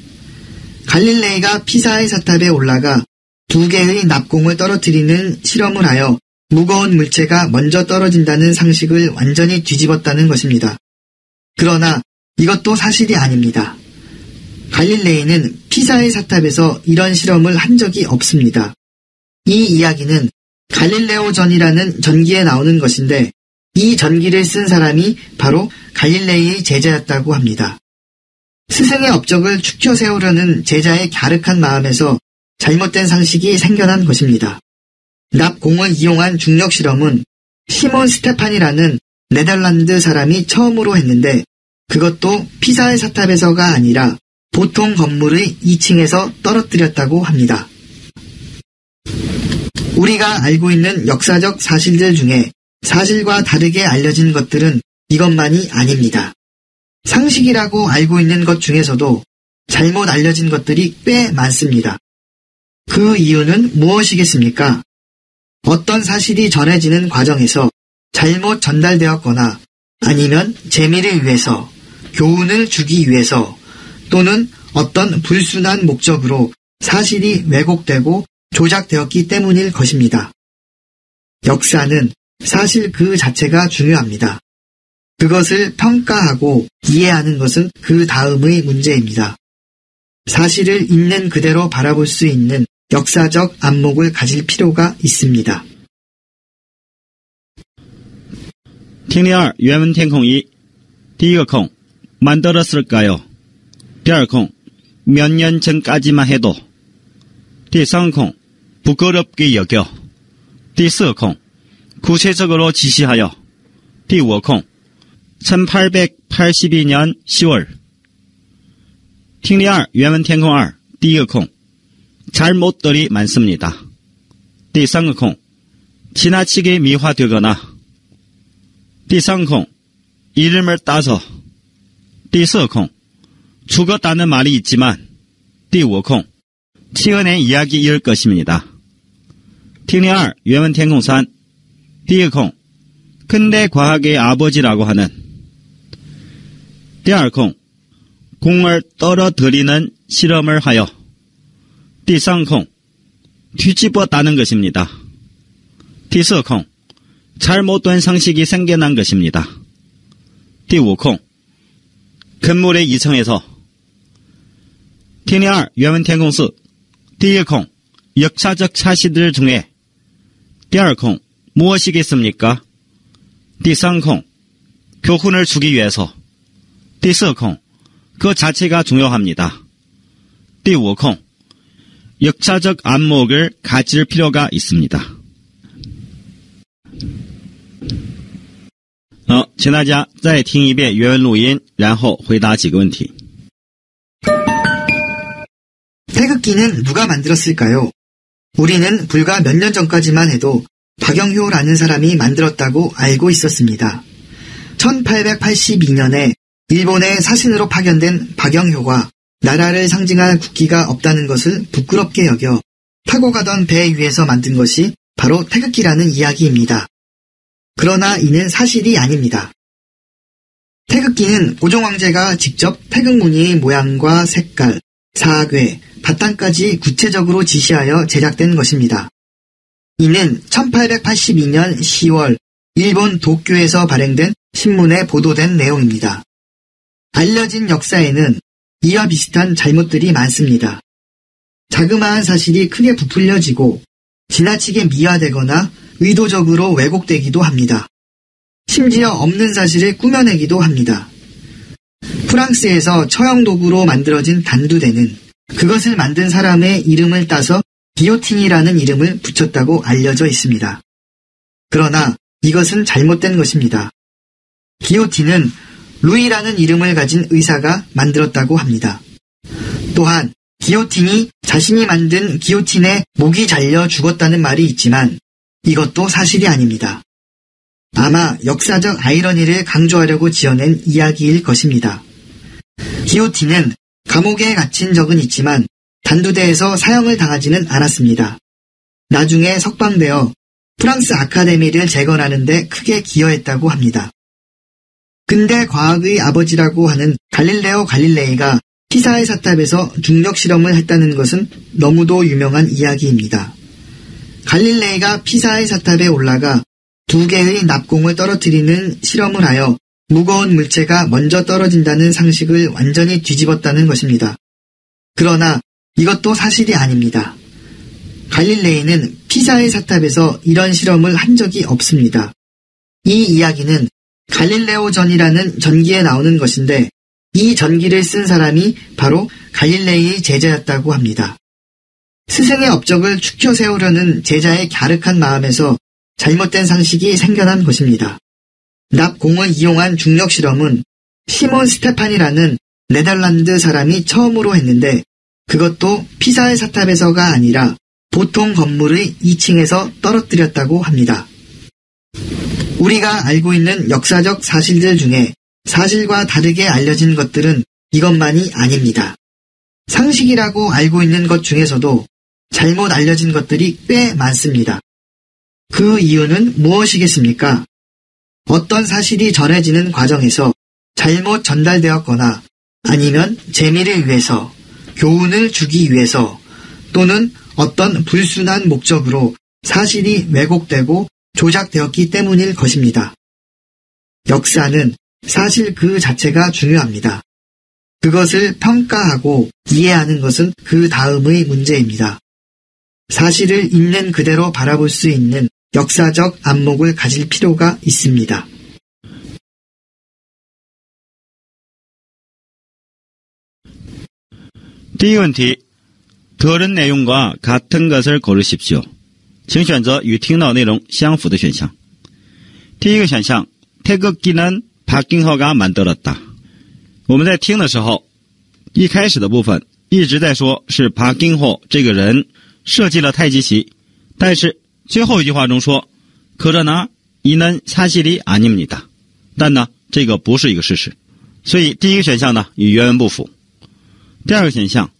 갈릴레이가 피사의 사탑에 올라가 2개의 납공을 떨어뜨리는 실험을 하여 무거운 물체가 먼저 떨어진다는 상식을 완전히 뒤집었다는 것입니다. 그러나 이것도 사실이 아닙니다. 갈릴레이는 피사의 사탑에서 이런 실험을 한 적이 없습니다. 이 이야기는 갈릴레오전이라는 전기에 나오는 것인데 이 전기를 쓴 사람이 바로 갈릴레이의 제자였다고 합니다. 스승의 업적을 축혀 세우려는 제자의 갸륵한 마음에서 잘못된 상식이 생겨난 것입니다. 납공을 이용한 중력 실험은 시몬 스테판이라는 네덜란드 사람이 처음으로 했는데 그것도 피사의 사탑에서가 아니라 보통 건물의 2층에서 떨어뜨렸다고 합니다. 우리가 알고 있는 역사적 사실들 중에 사실과 다르게 알려진 것들은 이것만이 아닙니다. 상식이라고 알고 있는 것 중에서도 잘못 알려진 것들이 꽤 많습니다. 그 이유는 무엇이겠습니까? 어떤 사실이 전해지는 과정에서 잘못 전달되었거나 아니면 재미를 위해서, 교훈을 주기 위해서 또는 어떤 불순한 목적으로 사실이 왜곡되고 조작되었기 때문일 것입니다. 역사는 사실 그 자체가 중요합니다. 그것을 평가하고 이해하는 것은 그 다음의 문제입니다. 사실을 있는 그대로 바라볼 수 있는 역사적 안목을 가질 필요가 있습니다. 听力2原文填空1第一个空 만들었을까요? 第二空 몇 년 전까지만 해도 第三空 부끄럽게 여겨 第四空 구체적으로 지시하여 第五空 1882년 10월 听力2原文填空2第一个空 잘못들이 많습니다. 第三个空 지나치게 미화되거나 第三空 이름을 따서 第四空 죽었다는 말이 있지만 第五空 치어낸 이야기일 것입니다. 听力2原文填空3第一个空 근대 과학의 아버지라고 하는 第二空 공을 떨어뜨리는 실험을 하여 第三空 뒤집었다는 것입니다. 第四空 잘못된 상식이 생겨난 것입니다. 第五空 건물의 2층에서 听力2原文填空4第一空 역사적 사실들 중에 第二空 무엇이겠습니까? 第三空 교훈을 주기 위해서 第四空 그 자체가 중요합니다. 第五空 역사적 안목을 가질 필요가 있습니다. 好，请大家再听一遍原文录音，然后回答几个问题。 태극기는 누가 만들었을까요? 우리는 불과 몇 년 전까지만 해도 박영효라는 사람이 만들었다고 알고 있었습니다. 1882년에 일본의 사신으로 파견된 박영효가 나라를 상징할 국기가 없다는 것을 부끄럽게 여겨 타고 가던 배 위에서 만든 것이 바로 태극기라는 이야기입니다. 그러나 이는 사실이 아닙니다. 태극기는 고종황제가 직접 태극무늬의 모양과 색깔, 사괴, 바탕까지 구체적으로 지시하여 제작된 것입니다. 이는 1882년 10월 일본 도쿄에서 발행된 신문에 보도된 내용입니다. 알려진 역사에는 이와 비슷한 잘못들이 많습니다. 자그마한 사실이 크게 부풀려지고 지나치게 미화되거나 의도적으로 왜곡되기도 합니다. 심지어 없는 사실을 꾸며내기도 합니다. 프랑스에서 처형도구로 만들어진 단두대는 그것을 만든 사람의 이름을 따서 기요틴이라는 이름을 붙였다고 알려져 있습니다. 그러나 이것은 잘못된 것입니다. 기요틴은 루이라는 이름을 가진 의사가 만들었다고 합니다. 또한 기요틴이 자신이 만든 기요틴에 목이 잘려 죽었다는 말이 있지만 이것도 사실이 아닙니다. 아마 역사적 아이러니를 강조하려고 지어낸 이야기일 것입니다. 기요틴은 감옥에 갇힌 적은 있지만 단두대에서 사형을 당하지는 않았습니다. 나중에 석방되어 프랑스 아카데미를 재건하는 데 크게 기여했다고 합니다. 근대 과학의 아버지라고 하는 갈릴레오 갈릴레이가 피사의 사탑에서 중력 실험을 했다는 것은 너무도 유명한 이야기입니다. 갈릴레이가 피사의 사탑에 올라가 2개의 납공을 떨어뜨리는 실험을 하여 무거운 물체가 먼저 떨어진다는 상식을 완전히 뒤집었다는 것입니다. 그러나 이것도 사실이 아닙니다. 갈릴레이는 피사의 사탑에서 이런 실험을 한 적이 없습니다. 이 이야기는 갈릴레오전이라는 전기에 나오는 것인데 이 전기를 쓴 사람이 바로 갈릴레이의 제자였다고 합니다. 스승의 업적을 축혀 세우려는 제자의 갸륵한 마음에서 잘못된 상식이 생겨난 것입니다. 납공을 이용한 중력 실험은 시몬 스테판이라는 네덜란드 사람이 처음으로 했는데 그것도 피사의 사탑에서가 아니라 보통 건물의 2층에서 떨어뜨렸다고 합니다. 우리가 알고 있는 역사적 사실들 중에 사실과 다르게 알려진 것들은 이것만이 아닙니다. 상식이라고 알고 있는 것 중에서도 잘못 알려진 것들이 꽤 많습니다. 그 이유는 무엇이겠습니까? 어떤 사실이 전해지는 과정에서 잘못 전달되었거나 아니면 재미를 위해서, 교훈을 주기 위해서 또는 어떤 불순한 목적으로 사실이 왜곡되고 조작되었기 때문일 것입니다. 역사는 사실 그 자체가 중요합니다. 그것을 평가하고 이해하는 것은 그 다음의 문제입니다. 사실을 있는 그대로 바라볼 수 있는 역사적 안목을 가질 필요가 있습니다.第一个问题，个人内容과 같은 것을 고르십시오。请选择与听到内容相符的选项。第一个选项，태극기는 박경호가 만들었다。我们在听的时候，一开始的部分一直在说是박경호这个人设计了太极旗，但是最后一句话中说，그러나 이는 사실이 아닙니다。但呢，这个不是一个事实，所以第一个选项呢与原文不符。第二个选项，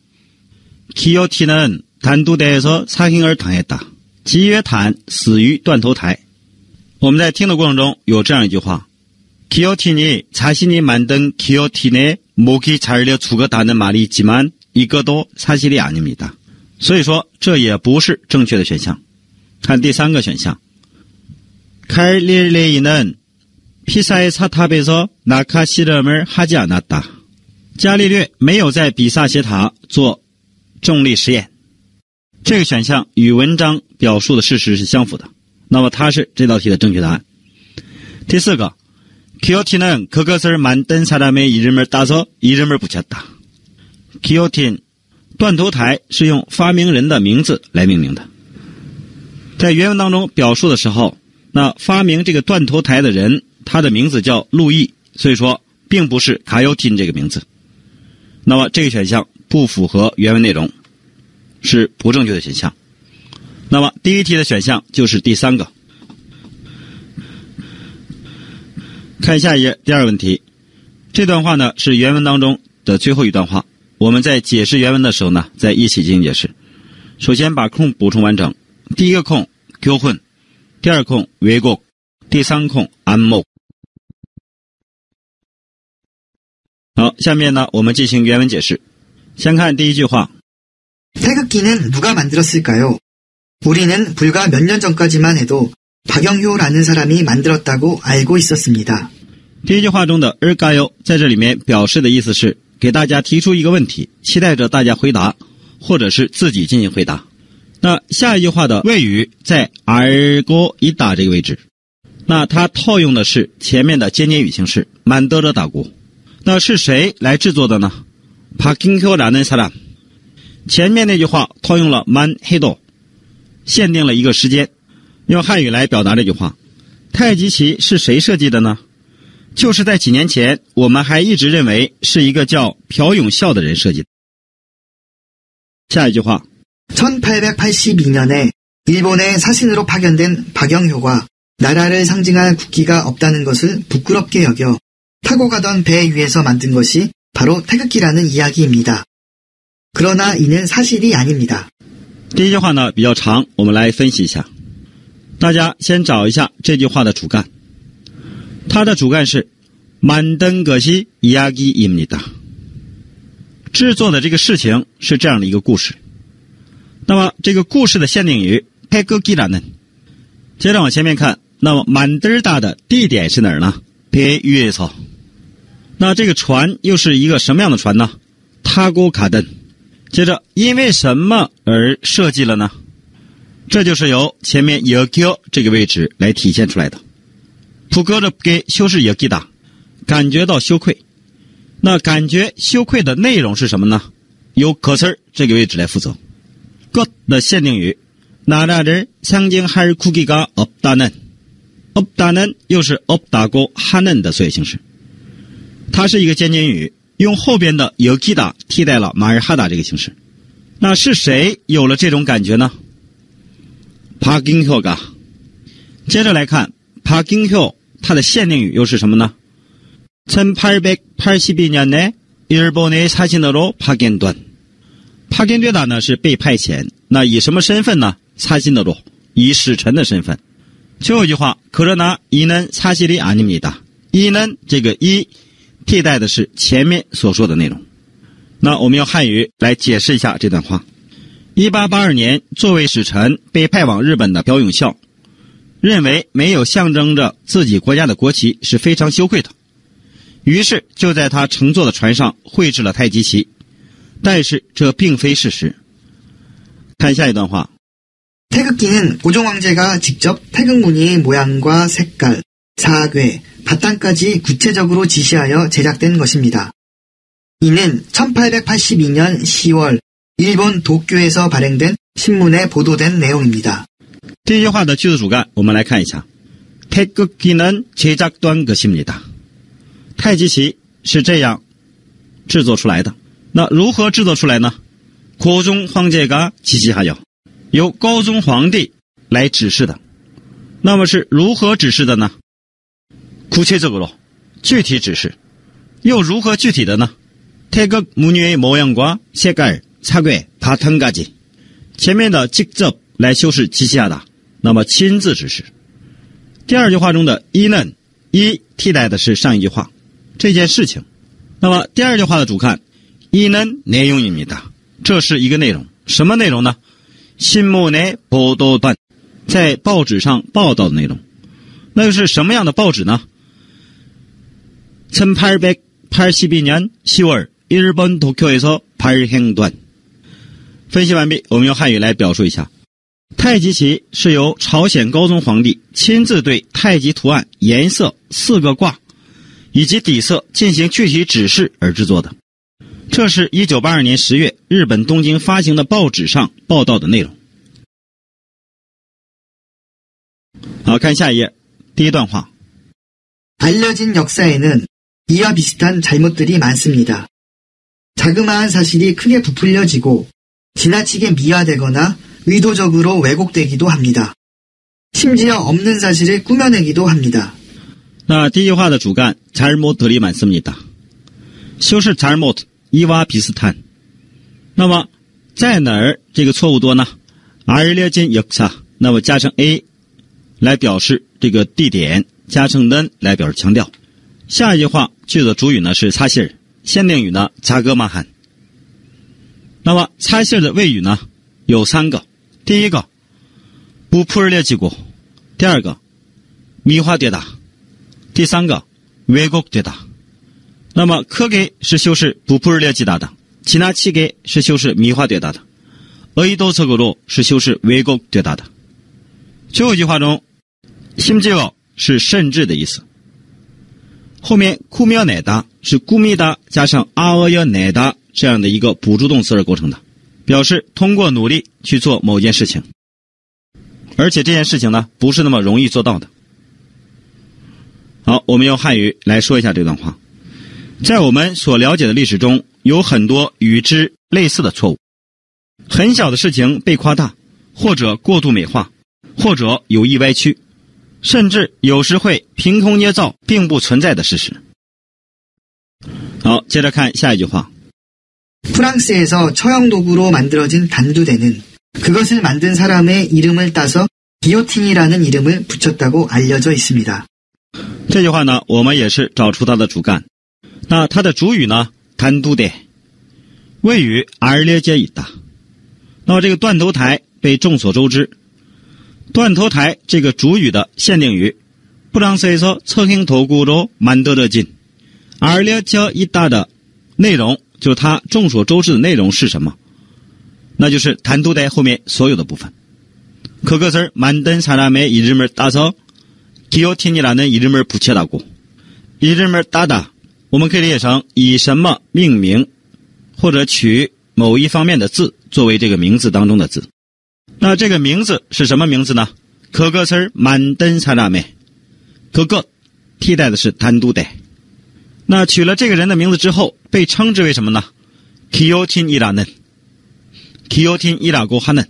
기요티는 단두대에서 사형을 당했다。吉约坦死于断头台。我们在听的过程中有这样一句话，기요틴이 자신이 만든 기요틴에 목이 잘려 죽었다는 말이 있지만 이것도 사실이 아닙니다。所以说这也不是正确的选项。看第三个选项，갈릴레이는 피사의 사탑에서 낙하 실험을 하지 않았다。伽利略没有在比萨斜塔做重力实验。这个选项与文章表述的事实是相符的，那么它是这道题的正确答案。第四个， 기요틴은 그것을 만든 사람의 이름을 따서 이름을 붙였다。 기요틴断头台是用发明人的名字来命名的。在原文当中表述的时候，那发明这个断头台的人，他的名字叫路易，所以说并不是卡尤汀这个名字。那么这个选项不符合原文内容，是不正确的选项。那么第一题的选项就是第三个。看下一页第二个问题，这段话呢是原文当中的最后一段话，我们在解释原文的时候呢再一起进行解释。首先把空补充完整。第一个空교훈，第二空왜곡，第三空안목。好，下面呢我们进行原文解释。先看第一句话， 태극기는 누가 만들었을까요? 우리는 불과 몇 년 전까지만 해도 박영효라는 사람이 만들었다고 알고 있었습니다. 第一句话中的을까요在这里面表示的意思是给大家提出一个问题，期待着大家回答，或者是自己进行回答。那下一句话的谓语在알고 있다这个位置，那它套用的是前面的间接语形式만들었다고。那是谁来制作的呢？ 박경효라는 사람。前面那句话套用了만해도，限定了一个时间，用汉语来表达这句话。太极旗是谁设计的呢？就是在几年前，我们还一直认为是一个叫朴永孝的人设计的。下一句话， 1882년에 일본의 사신으로 파견된 박영효가 나라를 상징할 국기가 없다는 것을 부끄럽게 여겨 타고 가던 배 위에서 만든 것이 바로 태극기라는 이야기입니다. 그러나 이는 사실이 아닙니다. 第一句话呢比较长，我们来分析一下。大家先找一下这句话的主干，它的主干是만든 것이 이야기입니다。制作的这个事情是这样的一个故事。那么这个故事的限定语태극기라는，接着往前面看，那么만들다的地点是哪儿呢？배 위에서。那这个船又是一个什么样的船呢？타고 가던。接着因为什么而设计了呢？这就是由前面여겨这个位置来体现出来的。부끄럽게羞是여기다，感觉到羞愧。那感觉羞愧的内容是什么呢？由것을这个位置来负责。것的限定语나라를 상징할 국기가 없다는又是없다고 하는的所有形式，它是一个间接语，用后边的여기다替代了말하다这个形式。那是谁有了这种感觉呢？박경효가。接着来看박경효，它的限定语又是什么呢？ 1882년에 일본의 사신으로 파견된。 파견되다呢是被派遣，那以什么身份呢？사신으로，以使臣的身份。最后一句话그러나 이는 사실이 아닙니다。 이는这个一替代的是前面所说的内容。那我们用汉语来解释一下这段话。1882年作为使臣被派往日本的朴永孝，认为没有象征着自己国家的国旗是非常羞愧的，于是就在他乘坐的船上绘制了太极旗，但是这并非事实。看下一段话。 태극기는 고종 황제가 직접 태극 무늬의 모양과 색깔, 사괴, 바탕까지 구체적으로 지시하여 제작된 것입니다. 이는 1882년 10월 일본 도쿄에서 발행된 신문에 보도된 내용입니다. 这句话的句子主干我们来看一下。 태극기는 제작된 것입니다. 太极旗是这样制作出来的。那如何制作出来呢？ 고종 황제가 지시하여 由高宗皇帝来指示的。那么是如何指示的呢？ 구체적으로 具体指示。又如何具体的呢？ 태극 무늬의 모양과 색깔, 사괴, 바탕까지 前面的직접来修饰지시하다，那么亲自指示。第二句话中的이는 이替代的是上一句话这件事情。那么第二句话的主看이는 내용입니다，这是一个内容。什么内容呢？ 신문에 보도된 在报纸上报道的内容。那又是什么样的报纸呢？ 1882년 10월 일본 도쿄에서 발행된。 分析完毕，我们用汉语来表述一下。太极旗是由朝鲜高宗皇帝亲自对太极图案、颜色、4个卦以及底色进行具体指示而制作的。这是1982年10月日本东京发行的报纸上报道的内容。好，看下一页，第一段话。 알려진 역사에는 이와 비슷한 잘못들이 많습니다. 자그마한 사실이 크게 부풀려지고 지나치게 미화되거나 의도적으로 왜곡되기도 합니다. 심지어 없는 사실을 꾸며내기도 합니다. 那第一句话的主干 잘못들이 많습니다. 修饰 잘못 이와 비슷한。 那么在哪儿这个错误多呢？ 알려진 역사， 那么加上 a 来表示这个地点，加上 는来表示强调。下一句话句子主语呢是사실，限定语呢자그마한。 那么사실的谓语呢有3个。第一个부풀려지고， 第二个미화되다， 第三个왜곡되다。 那么크게是修饰부풀려지다的， 지나치게是修饰미화되다的， 의도적으로是修饰왜곡되다的。最后一句话中심지어是甚至的意思。后面꾸며내다是꾸미다加上아어여내다这样的一个补助动词而构成的，表示通过努力去做某件事情，而且这件事情呢不是那么容易做到的。好，我们用汉语来说一下这段话。在我们所了解的历史中，有很多与之类似的错误，很小的事情被夸大，或者过度美化，或者有意歪曲，甚至有时会凭空捏造并不存在的事实。好，接着看下一句话。 프랑스에서 처형도구로 만들어진 단두대는 그것을 만든 사람의 이름을 따서 기요틴이라는 이름을 붙였다고 알려져 있습니다. 这句话呢，我们也是找出它的主干。那它的主语呢，단두대，谓语알려져 있다。那么这个断头台被众所周知，断头台这个主语的限定语，프랑스에서 처형도구로 만들어진 알려져 있다的内容，就是它众所周知的内容是什么？那就是단두대后面所有的部分。그것을 만든 사람의 이름을 따서 기요틴이라는 이름을 붙였다고。 이름을 따다我们可以理解成以什么命名，或者取某一方面的字作为这个名字当中的字。那这个名字是什么名字呢？ 그것을 만든 사람의 그것替代的是단두대。那取了这个人的名字之后，被称之为什么呢？ 기요틴이라는 기요틴이라고 하는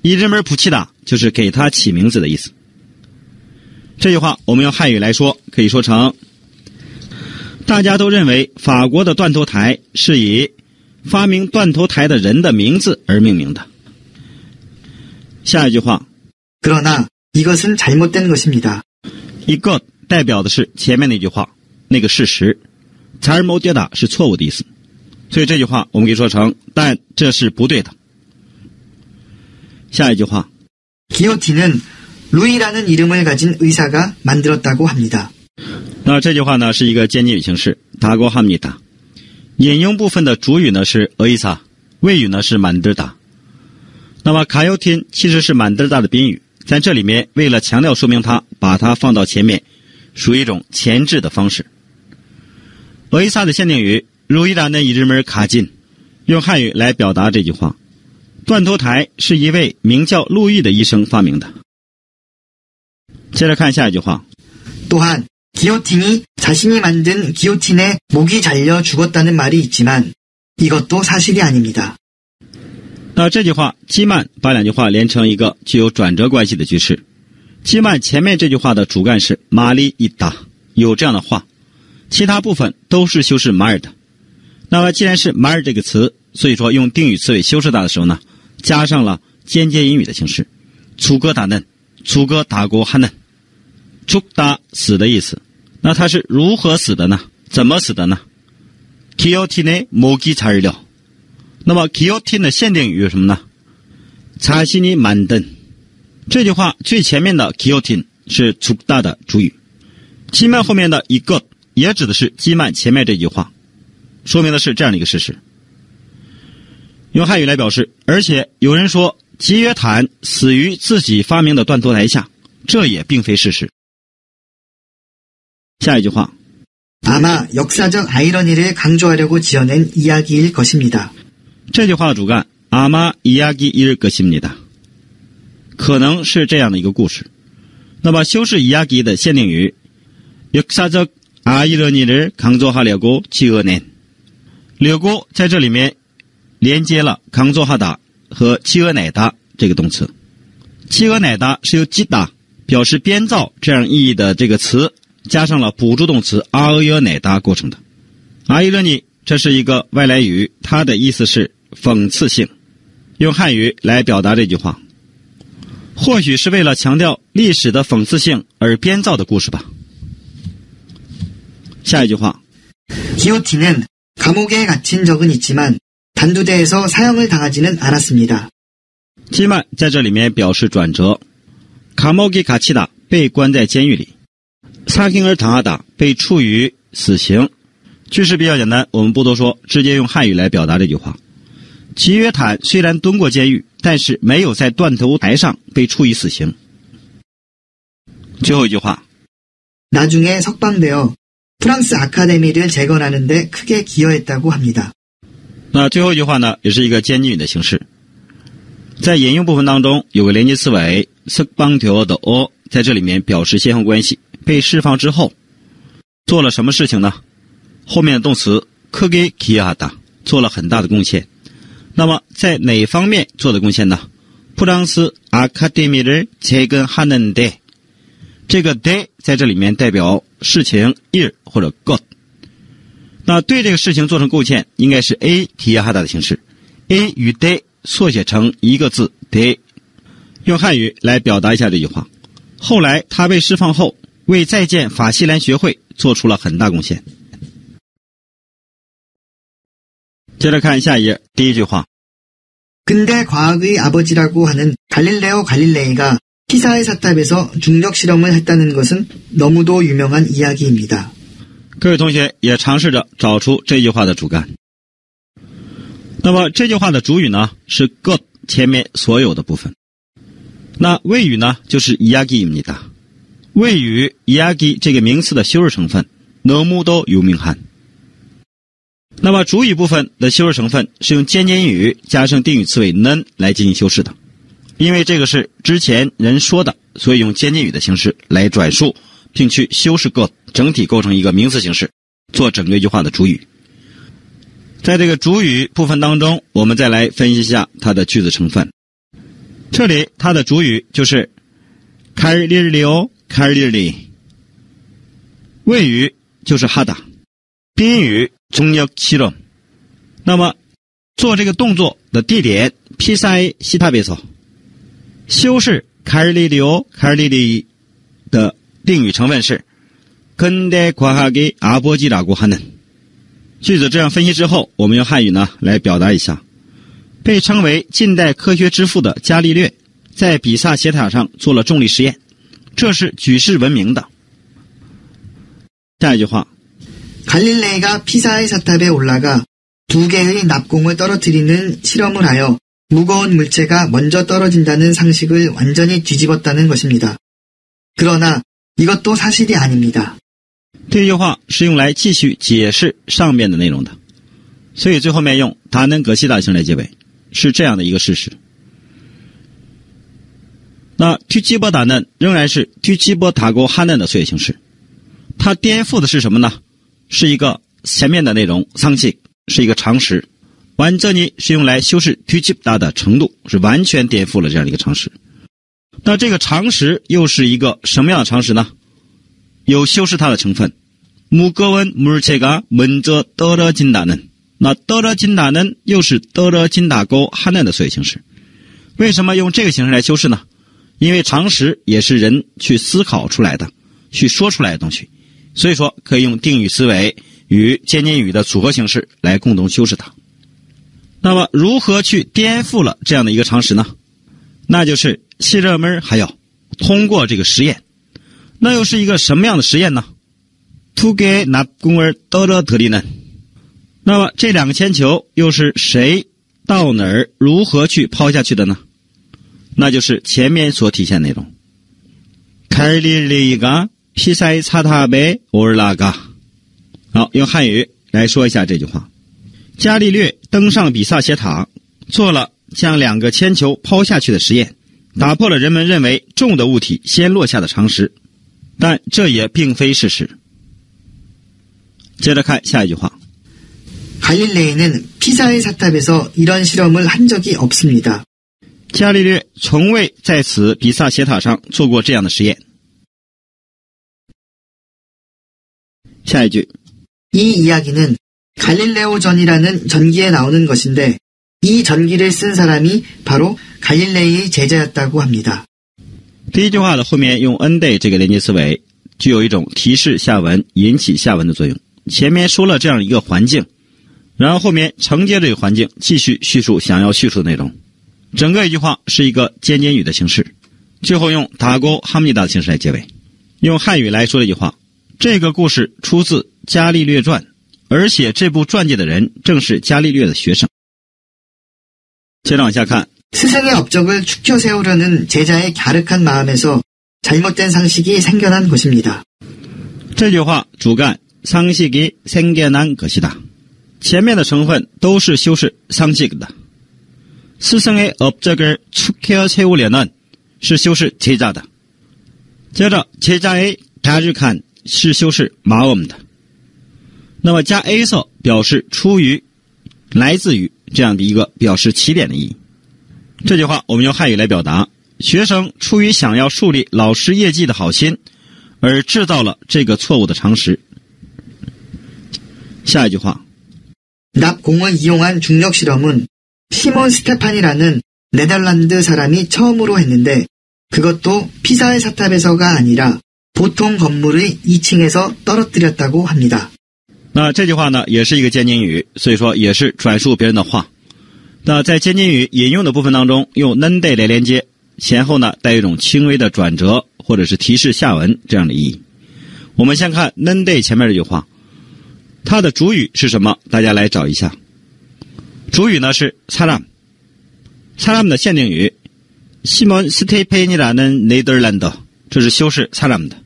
이름을 붙이다就是给他起名字的意思。这句话我们用汉语来说，可以说成大家都认为法国的断头台是以发明断头台的人的名字而命名的。下一句话 그러나 이것은 잘못된 것입니다. 이것代表的是前面那句话那个事实，잘못되다是错误的意思，所以这句话我们可以说成但这是不对的。下一句话 기요틴은 루이라는 이름을 가진 의사가 만들었다고 합니다. 那这句话呢是一个间接语形式，다고합니다。引用部分的主语呢是의사，谓语呢是만들다。那么가요틴其实是만들다的宾语，在这里面为了强调说明它，把它放到前面，属于一种前置的方式。의사的限定语루이라는 이름을 가진，用汉语来表达这句话。断头台是一位名叫路易的医生发明的。接着看下一句话。 또한 기요틴이 자신이 만든 기요틴에 목이 잘려 죽었다는 말이 있지만 이것도 사실이 아닙니다. 那这句话基曼把两句话连成一个具有转折关系的句式。基曼前面这句话的主干是말이 있다，有这样的话，其他部分都是修饰말的。那么既然是말这个词，所以说用定语词尾修饰它的时候呢，加上了间接引语的形式。죽어다는 죽다死的意思。那它是如何死的呢？怎么死的呢？ 기요틴의 목이 잘려。 那么 기요틴的限定语是什么呢？ 자신이 만든。 这句话最前面的 기요틴是죽다的主语，基曼后面的이것也指的是基曼前面这句话，说明的是这样的一个事实。用汉语来表示，而且有人说吉约坦死于自己发明的断头台下，这也并非事实。下一句话， 아마 역사적 아이러니를 강조하려고 지어낸 이야기일 것입니다. 这句话的主干 아마 이야기일 것입니다， 可能是这样的一个故事。那么修饰이야기的限定语 역사적 아이러니를 강조하려고 지어낸， 려고在这里面连接了강조하다和지어내다这个动词。지어내다是由기다表示编造这样意义的这个词加上了补助动词아이러내다构成的。아이러니这是一个外来语，它的意思是讽刺性。用汉语来表达这句话，或许是为了强调历史的讽刺性而编造的故事吧。下一句话， 기요틴은 감옥에 갇힌 적은 있지만 단두대에서 사형을 당하지는 않았습니다. 基曼在这里面表示转折，감옥에 갇히다被关在监狱里，사형을 당하다被处于死刑。句式比较简单，我们不多说，直接用汉语来表达这句话。吉约坦虽然蹲过监狱，但是没有在断头台上被处以死刑。最后一句话， 나중에 석방되어 프랑스 아카데미를 재건하는 데 크게 기여했다고 합니다. 那最后一句话呢，也是一个间接语的形式。在引用部分当中有个连接词尾석방되어的在这里面表示先后关系，被释放之后做了什么事情呢？后面的动词크게 기여하다做了很大的贡献。那么在哪方面做的贡献呢？프랑스 아카데미를 재건하는 데， 这个 데在这里面代表事情 일或者것。那对这个事情做成贡献应该是 A 기여하다的形式， A 与 데缩写成一个字 데。 用汉语来表达一下这句话。后来他被释放后，为再建法西兰学会做出了很大贡献。接着看下一页，第一句话。 근대 과학의 아버지라고 하는 갈릴레오 갈릴레이가 피사의 사탑에서 중력 실험을 했다는 것은 너무도 유명한 이야기입니다. 各位同学也尝试着找出这句话的主干。那么这句话的主语呢是 것前面所有的部分。那谓语呢就是 이야기입니다。 谓语 이야기这个名词的修饰成分 너무도 유명한。 那么主语部分的修饰成分是用间接引语加上定语词尾 는来进行修饰的。因为这个是之前人说的，所以用间接语的形式来转述并去修饰 것， 整体构成一个名词形式，做整个一句话的主语。在这个主语部分当中，我们再来分析一下它的句子成分。这里它的主语就是갈릴레오 갈릴레이， 谓语就是 하다， 宾语중력 실험。 那么做这个动作的地点 피사의 시탑에서， 修饰 갈릴레오 갈릴레이的定语成分是근대 과학의 아버지라고 하는。 句子这样分析之后，我们用汉语呢来表达一下。被称为近代科学之父的伽利略在比萨斜塔上做了重力实验，这是举世闻名的。下一句话 갈릴레이가 피사의 사탑에 올라가 2개의 납공을 떨어뜨리는 실험을 하여 무거운 물체가 먼저 떨어진다는 상식을 완전히 뒤집었다는 것입니다. 그러나 이것도 사실이 아닙니다. 这句话是用来继续解释上面的内容的，所以最后面用达能格西达形来结尾，是这样的一个事实。那뒤집어达能仍然是뒤집어打勾哈嫩的缩写形式，它颠覆的是什么呢？是一个前面的内容상식，是一个常识，완전히是用来修饰뒤집다的程度，是完全颠覆了这样的一个常识。那这个常识又是一个什么样的常识呢？有修饰它的成分。무거운 물체가 먼저 떨어진다는，那떨어진다는又是떨어진다고 하는的缩写形式。为什么用这个形式来修饰呢？因为常识也是人去思考出来的，去说出来的东西，所以说可以用定语思维与间接语的组合形式来共同修饰它。那么如何去颠覆了这样的一个常识呢？那就是실험을 하여，通过这个实验。那又是一个什么样的实验呢？2개의 납공을 떨어뜨리는，那么这两个铅球又是谁到哪儿如何去抛下去的呢？那就是前面所体现的内容。갈릴레이가 피사의 사탑에 올라가。好，用汉语来说一下这句话。伽利略登上比萨斜塔，做了将2个铅球抛下去的实验，打破了人们认为重的物体先落下的常识，但这也并非事实。接着看下一句话。 갈릴레이는 피사의 사탑에서 이런 실험을 한 적이 없습니다. 伽利略从未在此比萨斜塔上做过这样的实验。下一句。 이 이야기는 갈릴레오전이라는 전기에 나오는 것인데 이 전기를 쓴 사람이 바로 갈릴레이의 제자였다고 합니다. 第一句话的后面用 n-day 这个连接词尾，具有一种提示下文、引起下文的作用。前面说了这样一个环境，然后后面承接这个环境继续叙述想要叙述的内容。整个一句话是一个间接语的形式，最后用打勾哈姆尼达的形式来结尾。用汉语来说这句话，这个故事出自伽利略传，而写这部传记的人正是伽利略的学生。接着往下看。 스승의 업적을 축혀 세우려는 제자의 갸륵한 마음에서 잘못된 상식이 생겨난 것입니다. 这句话主干 상식이 생겨난 것이다。前面的成分都是修饰 상식的。스승의 업적을 축혀 세우려는是修饰 제자的。接着 제자의 갸륵한是修饰 마음的。那么加 에서 表示出于、来自于这样的一个表示起点的意义。这句话我们用汉语来表达，学生出于想要树立老师业绩的好心，而制造了这个错误的常识。下一句话。 납공을 이용한 중력 실험은 시몬 스테판이라는 네덜란드 사람이 처음으로 했는데 그것도 피사의 사탑에서가 아니라 보통 건물의 2층에서 떨어뜨렸다고 합니다. 那这句话呢也是一个间接语，所以说也是转述别人的话。那在间接语引用的部分当中，用 n-day 来连接，前后呢带一种轻微的转折或者是提示下文这样的意义。我们先看 n-day 前面这句话，它的主语是什么？大家来找一下。主语呢是 사람，사람的限定语 시몬 스테펜이라는 네덜란드，这是修饰 사람的。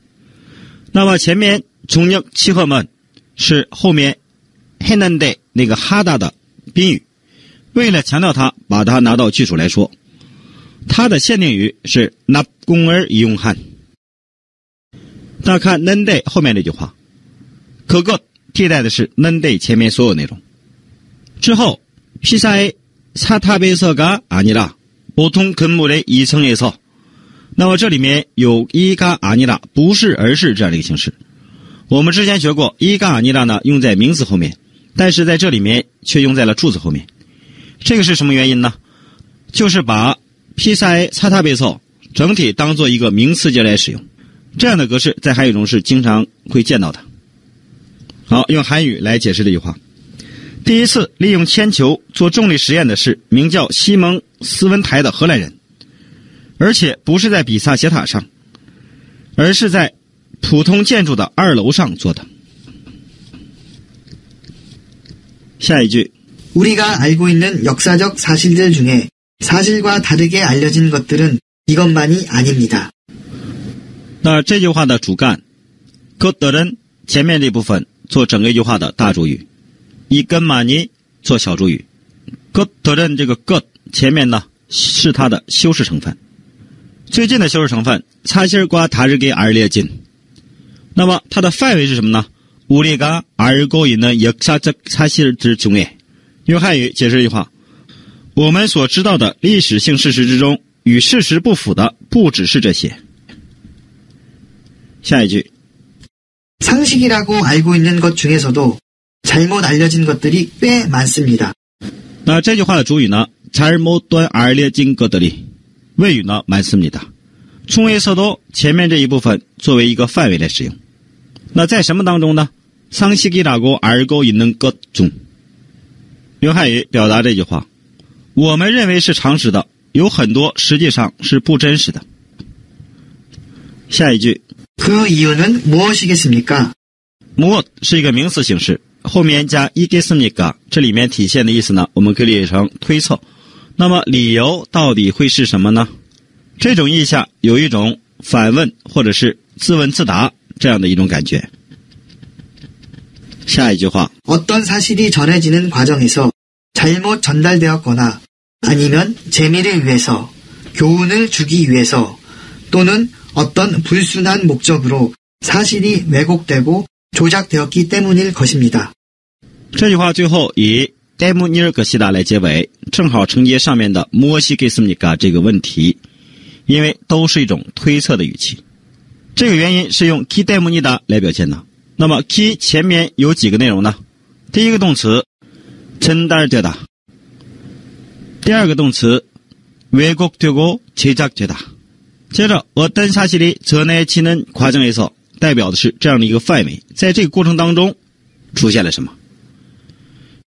那么前面중력 치허먼是后面 했는데 那个哈达的宾语。为了强调它，把它拿到句首来说，它的限定语是 납공을 이용한。大家看 n-day 后面这句话，그것替代的是 n-day 前面所有内容。之后 피사의 사탑에서가 아니라 보통 건물의 2층에서，那么这里面有이가 아니라不是而是这样的一个形式。我们之前学过이가 아니라呢用在名词后面，但是在这里面却用在了助词后面。这个是什么原因呢？就是把 피사의 사탑에서整体当做一个名词节来使用。这样的格式在汉语中是经常会见到的。好，用韩语来解释这句话。第一次利用铅球做重力实验的是名叫西蒙斯温台的荷兰人，而且不是在比萨斜塔上，而是在普通建筑的2楼上做的。下一句 우리가 알고 있는 역사적 사실들 중에 사실과 다르게 알려진 것들은 이것만이 아닙니다. 那这句话的主干 것들은 前面这部分做整个一句话的大主语，以跟많이做小主语。것들은这个 것 前面呢是它的修饰成分，最近的修饰成分 사실과 다르게 알려진。 那么它的范围是什么呢？ 우리가 알고 있는 역사적 사실들 중에 用汉语解释一句话，我们所知道的历史性事实之中，与事实不符的不只是这些。下一句 상식이라고 알고 있는 것 중에서도 잘못 알려진 것들이 꽤 많습니다. 那这句话的主语呢 잘못 알려진 것들이 谓语呢 많습니다. 중에서도 前面这一部分作为一个范围来使用。那在什么当中呢？ 상식이라고 알고 있는 것 중。 用汉语表达这句话，我们认为是常识的，有很多实际上是不真实的。下一句 그 이유는 무엇이겠습니까? 무엇 是一个名词形式，后面加 이겠습니까 这里面体现的意思呢，我们可以理解成推测。那么理由到底会是什么呢？这种意下有一种反问或者是自问自答这样的一种感觉。下一句话 어떤 사실이 전해지는 과정에서 잘못 전달되었거나 아니면 재미를 위해서, 교훈을 주기 위해서 또는 어떤 불순한 목적으로 사실이 왜곡되고 조작되었기 때문일 것입니다. 这句话最后以 때문일 것이다 来结尾，正好承接上面的 무엇이겠습니까 这个问题，因为都是一种推测的语气。这个原因是用 기 때문이다 来表现的。那么 기 前面有几个内容呢？第一个动词 전달되다， 第二个动词 왜곡되고 제작되다。 接着 어떤 사실이 전해지는 과정에서 代表的是这样的一个范围，在这个过程当中出现了什么？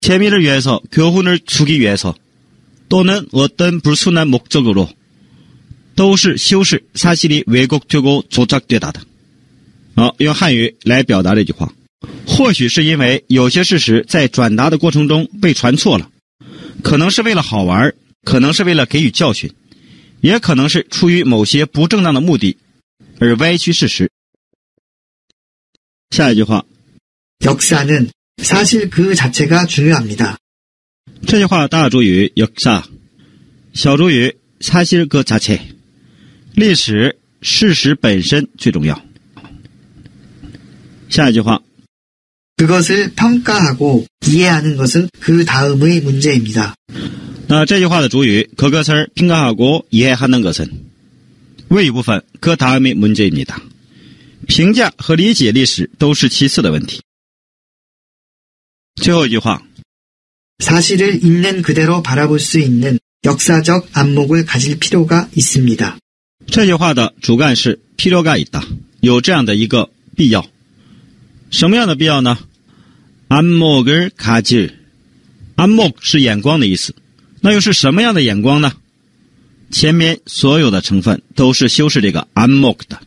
재미를 위해서, 교훈을 주기 위해서 또는 어떤 불순한 목적으로 都是修饰 사실이 왜곡되고 조작되다的。 用汉语来表达这句话，或许是因为有些事实在转达的过程中被传错了，可能是为了好玩，可能是为了给予教训，也可能是出于某些不正当的目的而歪曲事实。下一句话 역사는 사실 그 자체가 중요합니다. 这句话大主语 역사， 小主语 사실 그 자체， 历史事实本身最重要。下一句话 그것을 평가하고 이해하는 것은 그 다음의 문제입니다. 那这句话的主语 그것을 평가하고 이해하는 것은 谓语部分 그 다음의 문제입니다。 评价和理解历史都是其次的问题。最后一句话 사실을 있는 그대로 바라볼 수 있는 역사적 안목을 가질 필요가 있습니다. 这句话的主干是 필요가 있다， 有这样的一个必要。什么样的必要呢？ 안목을 가질， 안목是眼光的意思，那又是什么样的眼光呢？前面所有的成分都是修饰这个 안목的。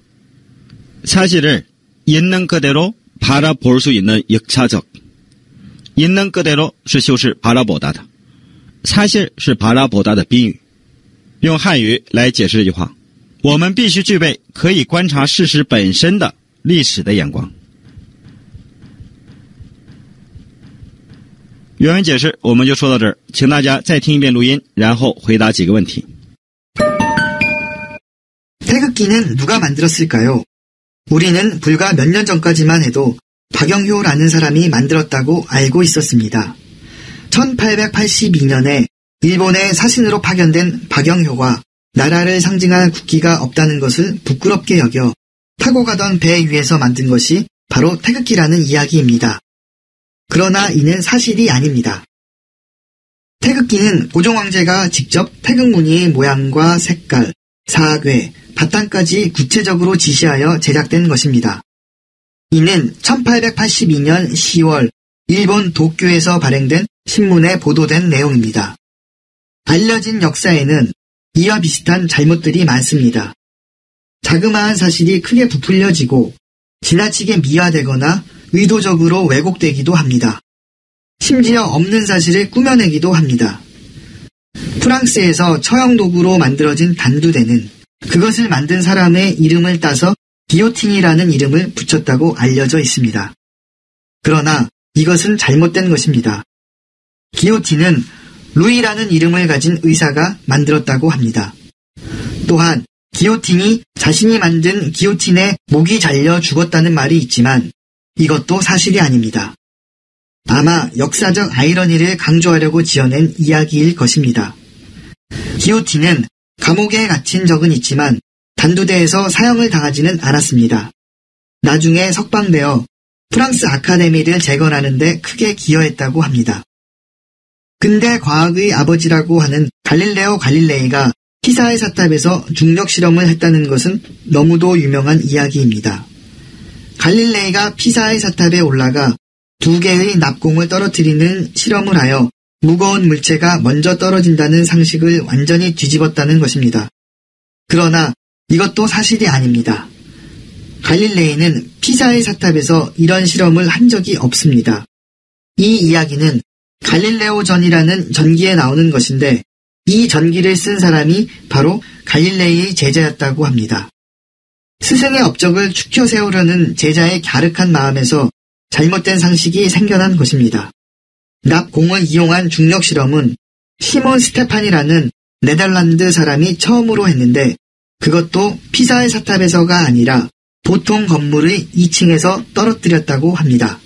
사실을 있는 그대로 바라볼 수 있는 역사적， 있는 그대로是修饰 바라보다的， 사실是 바라보다的宾语。用汉语来解释这句话，我们必须具备可以观察事实本身的历史的眼光。原文解释我们就说到这儿，请大家再听一遍录音，然后回答几个问题。 태극기는 누가 만들었을까요? 우리는 불과 몇 년 전까지만 해도 박영효라는 사람이 만들었다고 알고 있었습니다. 1882년에 일본의 사신으로 파견된 박영효가 나라를 상징할 국기가 없다는 것을 부끄럽게 여겨 타고 가던 배 위에서 만든 것이 바로 태극기라는 이야기입니다. 그러나 이는 사실이 아닙니다. 태극기는 고종황제가 직접 태극무늬의 모양과 색깔, 사괴, 바탕까지 구체적으로 지시하여 제작된 것입니다. 이는 1882년 10월 일본 도쿄에서 발행된 신문에 보도된 내용입니다. 알려진 역사에는 이와 비슷한 잘못들이 많습니다. 자그마한 사실이 크게 부풀려지고 지나치게 미화되거나 의도적으로 왜곡되기도 합니다. 심지어 없는 사실을 꾸며내기도 합니다. 프랑스에서 처형 도구로 만들어진 단두대는 그것을 만든 사람의 이름을 따서 기요틴이라는 이름을 붙였다고 알려져 있습니다. 그러나 이것은 잘못된 것입니다. 기요틴은 루이라는 이름을 가진 의사가 만들었다고 합니다. 또한 기요틴이 자신이 만든 기요틴에 목이 잘려 죽었다는 말이 있지만 이것도 사실이 아닙니다. 아마 역사적 아이러니를 강조하려고 지어낸 이야기일 것입니다. 기요틴은 감옥에 갇힌 적은 있지만 단두대에서 사형을 당하지는 않았습니다. 나중에 석방되어 프랑스 아카데미를 재건하는 데 크게 기여했다고 합니다. 근대 과학의 아버지라고 하는 갈릴레오 갈릴레이가 피사의 사탑에서 중력 실험을 했다는 것은 너무도 유명한 이야기입니다. 갈릴레이가 피사의 사탑에 올라가 2개의 납공을 떨어뜨리는 실험을 하여 무거운 물체가 먼저 떨어진다는 상식을 완전히 뒤집었다는 것입니다. 그러나 이것도 사실이 아닙니다. 갈릴레이는 피사의 사탑에서 이런 실험을 한 적이 없습니다. 이 이야기는 갈릴레오전이라는 전기에 나오는 것인데 이 전기를 쓴 사람이 바로 갈릴레이의 제자였다고 합니다. 스승의 업적을 축혀 세우려는 제자의 갸륵한 마음에서 잘못된 상식이 생겨난 것입니다. 납공을 이용한 중력 실험은 시몬 스테판이라는 네덜란드 사람이 처음으로 했는데 그것도 피사의 사탑에서가 아니라 보통 건물의 2층에서 떨어뜨렸다고 합니다.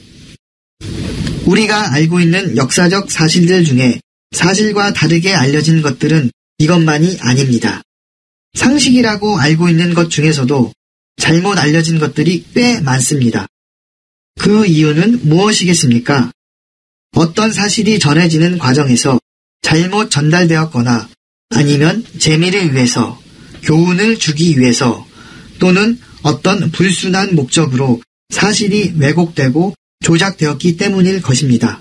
우리가 알고 있는 역사적 사실들 중에 사실과 다르게 알려진 것들은 이것만이 아닙니다. 상식이라고 알고 있는 것 중에서도 잘못 알려진 것들이 꽤 많습니다. 그 이유는 무엇이겠습니까? 어떤 사실이 전해지는 과정에서 잘못 전달되었거나 아니면 재미를 위해서, 교훈을 주기 위해서 또는 어떤 불순한 목적으로 사실이 왜곡되고 조작되었기 때문일 것입니다.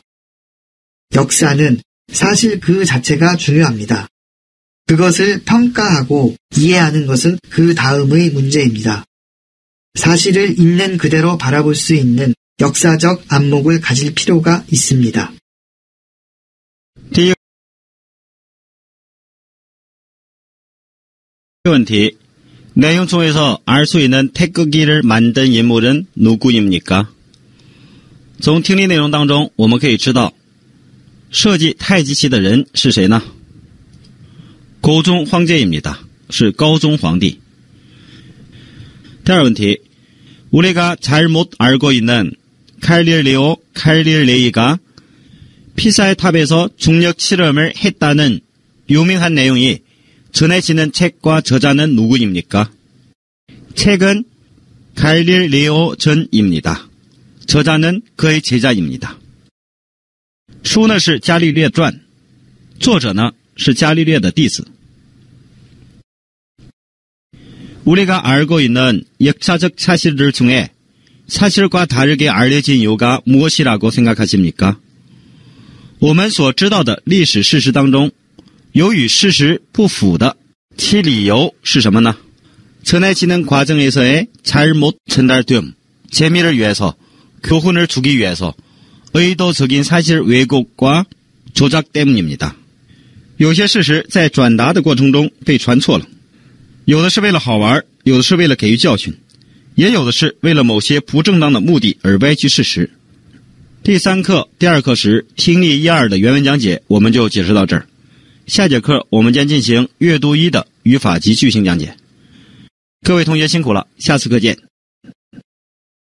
역사는 사실 그 자체가 중요합니다. 그것을 평가하고 이해하는 것은 그 다음의 문제입니다. 사실을 있는 그대로 바라볼 수 있는 역사적 안목을 가질 필요가 있습니다. 第一个问题, 내용 중에서 알 수 있는 태극기를 만든 인물은 누구입니까? 从听力内容当中我们可以知道设计太极旗的人是谁呢？ 고종 황제입니다. 是高宗皇帝. 第二问题, 우리가 잘못 알고 있는 갈릴레오 갈릴레이가 피사의 탑에서 중력 실험을 했다는 유명한 내용이 전해지는 책과 저자는 누구입니까? 책은 갈릴레오전입니다. 저자는 그의 제자입니다. 书呢是伽利略传，作者呢是伽利略的弟子。 우리가 알고 있는 역사적 사실들 중에 사실과 다르게 알려진 이유가 무엇이라고 생각하십니까? 我们所知道的历史事实当中，由与事实不符的其理由是什么呢? 전해지는 과정에서의 잘못 전달됨, 재미를 위해서, 교훈을 주기 위해서 의도적인 사실 왜곡과 조작 때문입니다. 有些事实在转达的过程中被传错了，有的是为了好玩，有的是为了给予教训，也有的是为了某些不正当的目的而歪曲事实。第3课第2课时听力1、2的原文讲解我们就解释到这儿。下节课我们将进行阅读1的语法及句型讲解。各位同学辛苦了，下次课见。